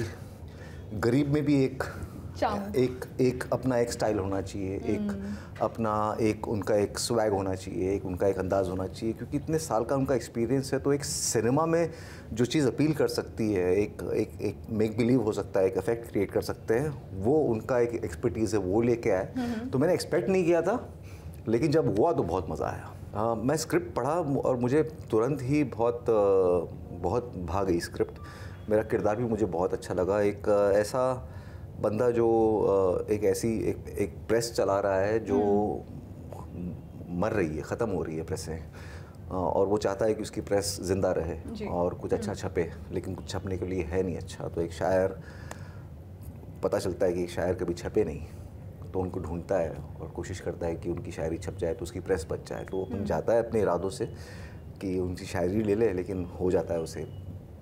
गरीब में भी एक अपना एक स्टाइल होना चाहिए, एक अपना एक उनका एक स्वैग होना चाहिए, एक उनका एक अंदाज़ होना चाहिए, क्योंकि इतने साल का उनका एक्सपीरियंस है। तो एक सिनेमा में जो चीज़ अपील कर सकती है, एक मेक बिलीव हो सकता है, एक इफेक्ट क्रिएट कर सकते हैं, वो उनका एक एक्सपर्टीज़ है, वो लेके आए। तो मैंने एक्सपेक्ट नहीं किया था, लेकिन जब हुआ तो बहुत मज़ा आया। मैं स्क्रिप्ट पढ़ा और मुझे तुरंत ही बहुत भा गई स्क्रिप्ट। मेरा किरदार भी मुझे बहुत अच्छा लगा। एक ऐसा बंदा जो एक प्रेस चला रहा है जो मर रही है, ख़त्म हो रही है प्रेसें, और वो चाहता है कि उसकी प्रेस ज़िंदा रहे और कुछ अच्छा छपे, लेकिन कुछ छपने के लिए है नहीं अच्छा। तो एक शायर, पता चलता है कि एक शायर कभी छपे नहीं, तो उनको ढूंढता है और कोशिश करता है कि उनकी शायरी छप जाए तो उसकी प्रेस बच जाए। तो वो जाता है अपने इरादों से कि उनकी शायरी ले ले, लेकिन हो जाता है उसे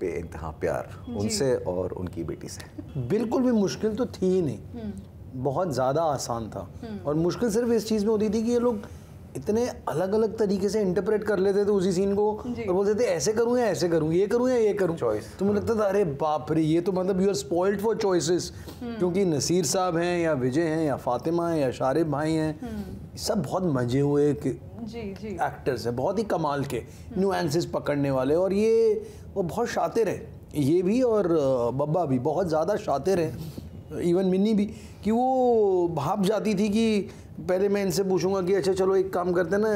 बेइंतहा प्यार उनसे और उनकी बेटी से। बिल्कुल भी मुश्किल तो थी ही नहीं, बहुत ज़्यादा आसान था। और मुश्किल सिर्फ इस चीज़ में होती थी कि ये लोग इतने अलग अलग तरीके से इंटरप्रेट कर लेते थे उसी सीन को और बोलते थे ऐसे करूँ या ऐसे करूँ, ये करूँ या ये करूँ। तो मुझे लगता था अरे बाप रे, ये तो मतलब you are spoiled for choices, क्योंकि नसीर साहब हैं या विजय हैं या फातिमा हैं या शारिब भाई हैं, सब बहुत मजे हुए एक्टर्स हैं, बहुत ही कमाल के न्यूएंसेस पकड़ने वाले। और ये वो बहुत शातिर हैं, ये भी और बब्बा भी बहुत ज़्यादा शातिर हैं, इवन मिन्नी भी, कि वो भाप जाती थी कि पहले मैं इनसे पूछूंगा कि अच्छा चलो एक काम करते हैं ना,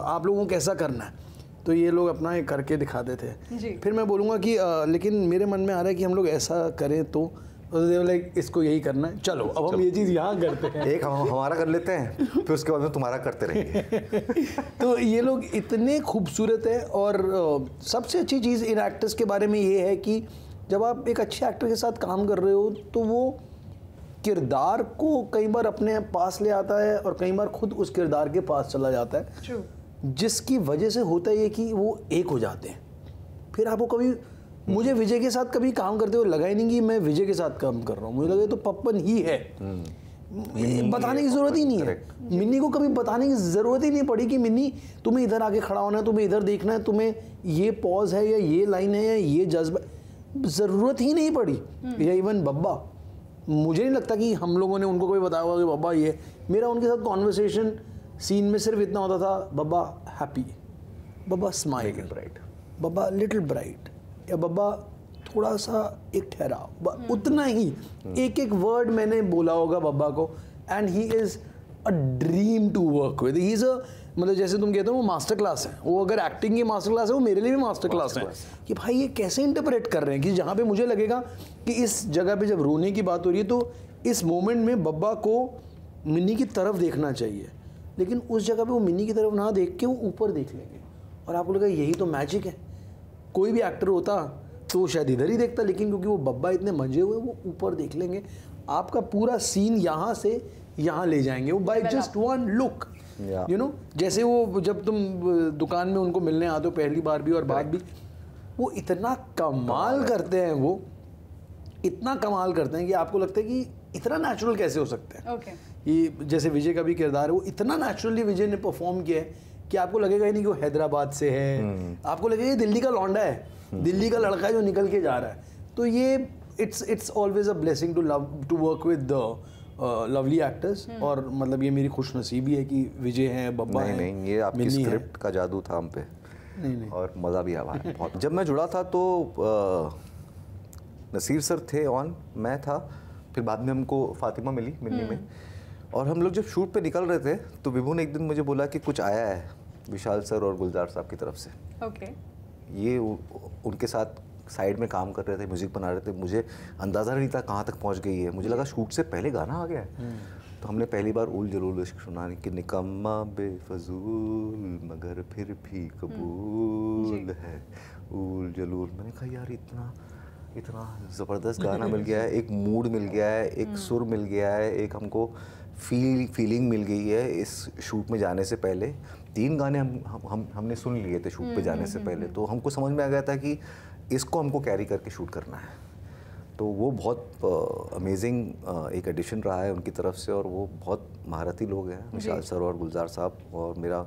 आप लोगों को कैसा करना है, तो ये लोग अपना एक करके दिखाते थे। फिर मैं बोलूँगा कि लेकिन मेरे मन में आ रहा है कि हम लोग ऐसा करें, तो लाइक इसको यही करना है, चलो अब हम ये चीज़ यहाँ करते हैं, एक हम हमारा कर लेते हैं, फिर उसके बाद में तुम्हारा करते रहेंगे। तो ये लोग इतने खूबसूरत है। और सबसे अच्छी चीज़ इन एक्टर्स के बारे में ये है कि जब आप एक अच्छे एक्टर के साथ काम कर रहे हो तो वो किरदार को कई बार अपने पास ले आता है और कई बार खुद उस किरदार के पास चला जाता है, जिसकी वजह से होता है ये कि वो एक हो जाते हैं। फिर आपको कभी, मुझे विजय के साथ कभी काम करते हुए लगा ही नहीं कि मैं विजय के साथ काम कर रहा हूँ, मुझे लगा तो पप्पन ही है, बताने की ज़रूरत ही नहीं है। मिन्नी को कभी बताने की ज़रूरत ही नहीं पड़ी कि मिन्नी तुम्हें इधर आके खड़ा होना है, तुम्हें इधर देखना है, तुम्हें ये पॉज है या ये लाइन है या ये जज्बा, ज़रूरत ही नहीं पड़ी। या इवन बब्बा, मुझे नहीं लगता कि हम लोगों ने उनको कोई बताया होगा कि बब्बा ये, मेरा उनके साथ कॉन्वर्सेशन सीन में सिर्फ इतना होता था, बब्बा हैप्पी, बब्बा स्माइल, बब्बा लिटिल ब्राइट, या बब्बा थोड़ा सा एक ठहराव, उतना ही एक एक वर्ड मैंने बोला होगा बब्बा को, and he is a dream to work with. He is a, मतलब जैसे तुम कहते हो वो मास्टर क्लास है, वो अगर एक्टिंग की मास्टर क्लास है वो मेरे लिए भी मास्टर क्लास है कि भाई ये कैसे इंटरप्रेट कर रहे हैं, कि जहाँ पे मुझे लगेगा कि इस जगह पे जब रोने की बात हो रही है तो इस मोमेंट में बब्बा को मिन्नी की तरफ देखना चाहिए, लेकिन उस जगह पे वो मिन्नी की तरफ ना देख के वो ऊपर देख लेंगे और आपको लगा यही तो मैजिक है। कोई भी एक्टर होता तो वो शायद इधर ही देखता, लेकिन क्योंकि वो बब्बा इतने मंजे हुए वो ऊपर देख लेंगे, आपका पूरा सीन यहाँ से यहाँ ले जाएंगे वो by just one look, you know. जैसे वो जब तुम दुकान में उनको मिलने आते हो पहली बार भी और बाद भी, वो इतना कमाल करते हैं, वो इतना कमाल करते हैं कि आपको लगता है कि इतना नेचुरल कैसे हो सकते हैं। ये जैसे विजय का भी किरदार है, वो इतना नेचुरली विजय ने परफॉर्म किया है कि आपको लगेगा ही नहीं कि वो हैदराबाद से है, आपको लगेगा ये दिल्ली का लौंडा है, दिल्ली का लड़का है जो निकल के जा रहा है। तो ये it's always a blessing to work with lovely actors, और मतलब ये मेरी खुशनसीबी है कि विजय हैं, बब्बा हैं। नहीं, ये आपकी स्क्रिप्ट का जादू था हम पे, नहीं। और मज़ा भी आया बहुत। जब मैं जुड़ा था तो नसीर सर थे ऑन, मैं था, फिर बाद में हमको फातिमा मिली मिलने में, और हम लोग जब शूट पे निकल रहे थे तो विभू ने एक दिन मुझे बोला कि कुछ आया है विशाल सर और गुलजार साहब की तरफ से। ये उनके साथ साइड में काम कर रहे थे, म्यूजिक बना रहे थे, मुझे अंदाज़ा नहीं था कहाँ तक पहुँच गई है, मुझे लगा शूट से पहले गाना आ गया है। तो हमने पहली बार उल जलूल इश्क सुना, कि निकम्मा बेफजूल मगर फिर भी कबूल है उल जलूल। मैंने कहा यार इतना ज़बरदस्त गाना मिल गया है, एक मूड मिल गया है, एक सुर मिल गया है, एक हमको फीलिंग मिल गई है। इस शूट में जाने से पहले 3 गाने हमने सुन लिए थे शूट पे जाने से पहले, तो हमको समझ में आ गया था कि इसको हमको कैरी करके शूट करना है। तो वो बहुत अमेजिंग एक एडिशन रहा है उनकी तरफ से, और वो बहुत महारती लोग हैं, विशाल सर और गुलजार साहब, और मेरा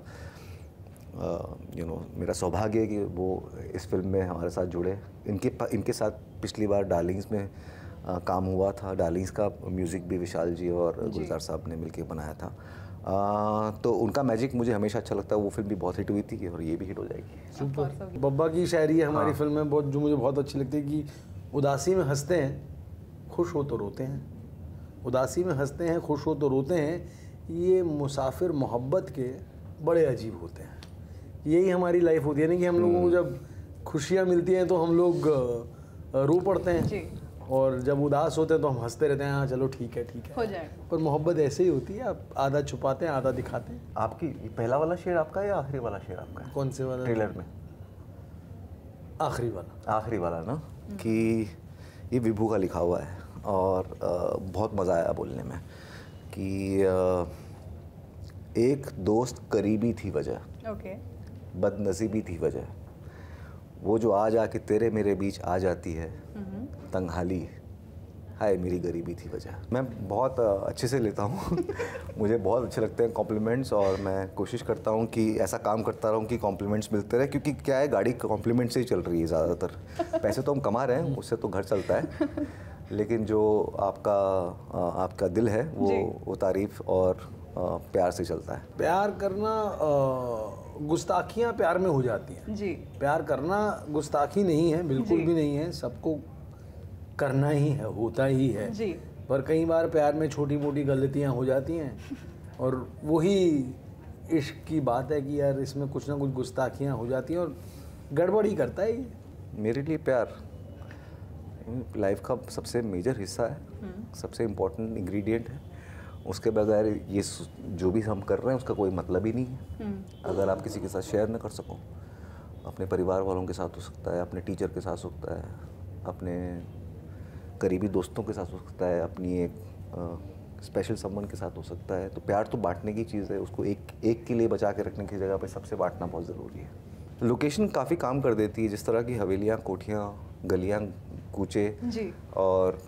मेरा सौभाग्य है कि वो इस फिल्म में हमारे साथ जुड़े। इनके साथ पिछली बार डार्लिंग्स में काम हुआ था, डार्लिंग्स का म्यूज़िक भी विशाल जी और गुलजार साहब ने मिलके बनाया था। तो उनका मैजिक मुझे हमेशा अच्छा लगता है। वो फिल्म भी बहुत हिट हुई थी और ये भी हिट हो जाएगी। सुपर। बब्बा की शायरी है हमारी फिल्म में बहुत, जो मुझे बहुत अच्छी लगती है कि उदासी में हंसते हैं, खुश हो तो रोते हैं, उदासी में हंसते हैं, खुश हो तो रोते हैं, ये मुसाफिर मोहब्बत के बड़े अजीब होते हैं। यही हमारी लाइफ होती है ना, कि हम लोगों को जब खुशियाँ मिलती हैं तो हम लोग रो पड़ते हैं, और जब उदास होते हैं तो हम हंसते रहते हैं, हाँ चलो ठीक है हो जाएगा। पर मोहब्बत ऐसे ही होती है, आप आधा छुपाते हैं आधा दिखाते हैं। आपकी पहला वाला शेर आपका है या आखिरी वाला शेर आपका है? कौन से वाला? ट्रेलर में आखिरी वाला ना, कि ये विभू का लिखा हुआ है, और बहुत मज़ा आया बोलने में, कि एक दोस्त करीबी थी वजह, बदनसीबी थी वजह, वो जो आज आके तेरे मेरे बीच आ जाती है, तंगहाली हाय मेरी गरीबी थी वजह। मैं बहुत अच्छे से लेता हूँ मुझे बहुत अच्छे लगते हैं कॉम्प्लीमेंट्स, और मैं कोशिश करता हूँ कि ऐसा काम करता रहूँ कि कॉम्प्लीमेंट्स मिलते रहे, क्योंकि क्या है, गाड़ी कॉम्प्लीमेंट से ही चल रही है ज़्यादातर। पैसे तो हम कमा रहे हैं, उससे तो घर चलता है, लेकिन जो आपका दिल है वो तारीफ़ और प्यार से चलता है। प्यार करना गुस्ताखियाँ प्यार में हो जाती हैं जी। प्यार करना गुस्ताखी नहीं है, बिल्कुल भी नहीं है, सबको करना ही है, होता ही है जी। पर कई बार प्यार में छोटी मोटी गलतियाँ हो जाती हैं, और वही इश्क की बात है कि यार इसमें कुछ ना कुछ गुस्ताखियाँ हो जाती हैं और गड़बड़ ही करता है ये। मेरे लिए प्यार लाइफ का सबसे मेजर हिस्सा है, सबसे इम्पोर्टेंट इंग्रेडिएंट है। उसके बगैर ये जो भी हम कर रहे हैं उसका कोई मतलब ही नहीं है। अगर आप किसी के साथ शेयर न कर सको, अपने परिवार वालों के साथ हो सकता है, अपने टीचर के साथ हो सकता है, अपने करीबी दोस्तों के साथ हो सकता है, अपनी एक स्पेशल समवन के साथ हो सकता है। तो प्यार तो बांटने की चीज़ है, उसको एक के लिए बचा के रखने की जगह पे सबसे बांटना बहुत ज़रूरी है। लोकेशन काफ़ी काम कर देती है, जिस तरह की हवेलियाँ, कोठियाँ, गलियाँ, कूचे और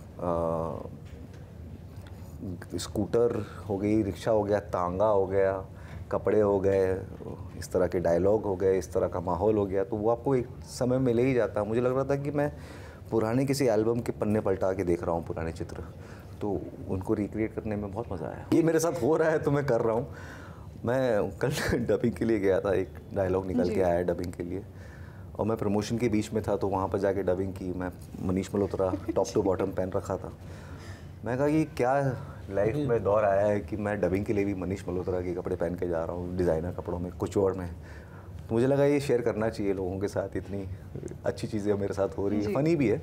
स्कूटर हो गई, रिक्शा हो गया, तांगा हो गया, कपड़े हो गए, इस तरह के डायलॉग हो गए, इस तरह का माहौल हो गया, तो वो आपको एक समय में ले ही जाता है। मुझे लग रहा था कि मैं पुराने किसी एल्बम के पन्ने पलटा के देख रहा हूँ पुराने चित्र, तो उनको रिक्रिएट करने में बहुत मज़ा आया। ये मेरे साथ हो रहा है तो मैं कर रहा हूँ। मैं कल डबिंग के लिए गया था, एक डायलॉग निकल के आया डबिंग के लिए, और मैं प्रमोशन के बीच में था, तो वहाँ पर जाके डबिंग की। मैं Manish Malhotra top to bottom पहन रखा था। मैं कहा कि क्या लाइफ में दौर आया है कि मैं डबिंग के लिए भी मनीष मल्होत्रा के कपड़े पहन के जा रहा हूँ, डिज़ाइनर कपड़ों में, कुछ और में। तो मुझे लगा ये शेयर करना चाहिए लोगों के साथ, इतनी अच्छी चीज़ें मेरे साथ हो रही है, फ़नी भी है।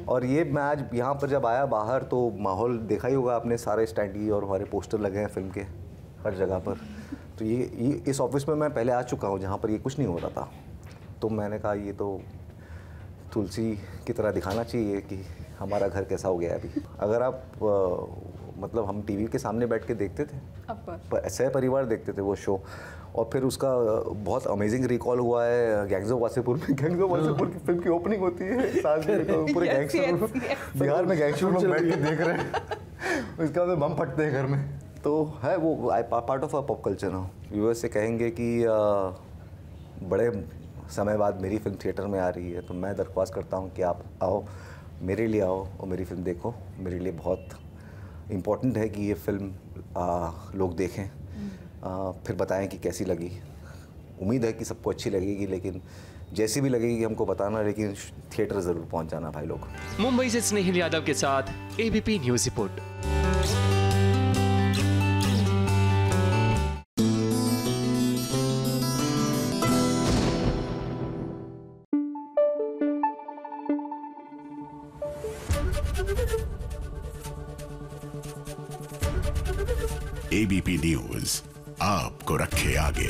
और ये मैं आज यहाँ पर जब आया बाहर, तो माहौल देखा ही होगा आपने, सारे स्टैंडी और हमारे पोस्टर लगे हैं फिल्म के हर जगह पर। तो ये इस ऑफिस में मैं पहले आ चुका हूँ जहाँ पर ये कुछ नहीं हो रहा था। तो मैंने कहा ये तो तुलसी की तरह दिखाना चाहिए कि हमारा घर कैसा हो गया है अभी। अगर आप मतलब हम टीवी के सामने बैठ के देखते थे, सह परिवार देखते थे वो शो, और फिर उसका बहुत अमेजिंग रिकॉल हुआ है गैंग्स ऑफ वासेपुर में। गैंग्स ऑफ वासेपुर की फिल्म की ओपनिंग होती है, साथ में पूरे गैंगस्टर बिहार में गैंगस्टर लोग बैठ के देख रहे हैं, उसके बाद बम फटते हैं घर में। तो है वो part of a pop culture ना। व्यूअर्स से कहेंगे कि बड़े समय बाद मेरी फिल्म थिएटर में आ रही है, तो मैं दरख्वास्त करता हूँ कि आप आओ, मेरे लिए आओ और मेरी फिल्म देखो। मेरे लिए बहुत इम्पोर्टेंट है कि ये फिल्म लोग देखें, फिर बताएं कि कैसी लगी। उम्मीद है कि सबको अच्छी लगेगी, लेकिन जैसी भी लगेगी हमको बताना, लेकिन थिएटर ज़रूर पहुंच जाना भाई लोग। मुंबई से स्नेहिल यादव के साथ ABP news report. ABP news आपको रखे आगे।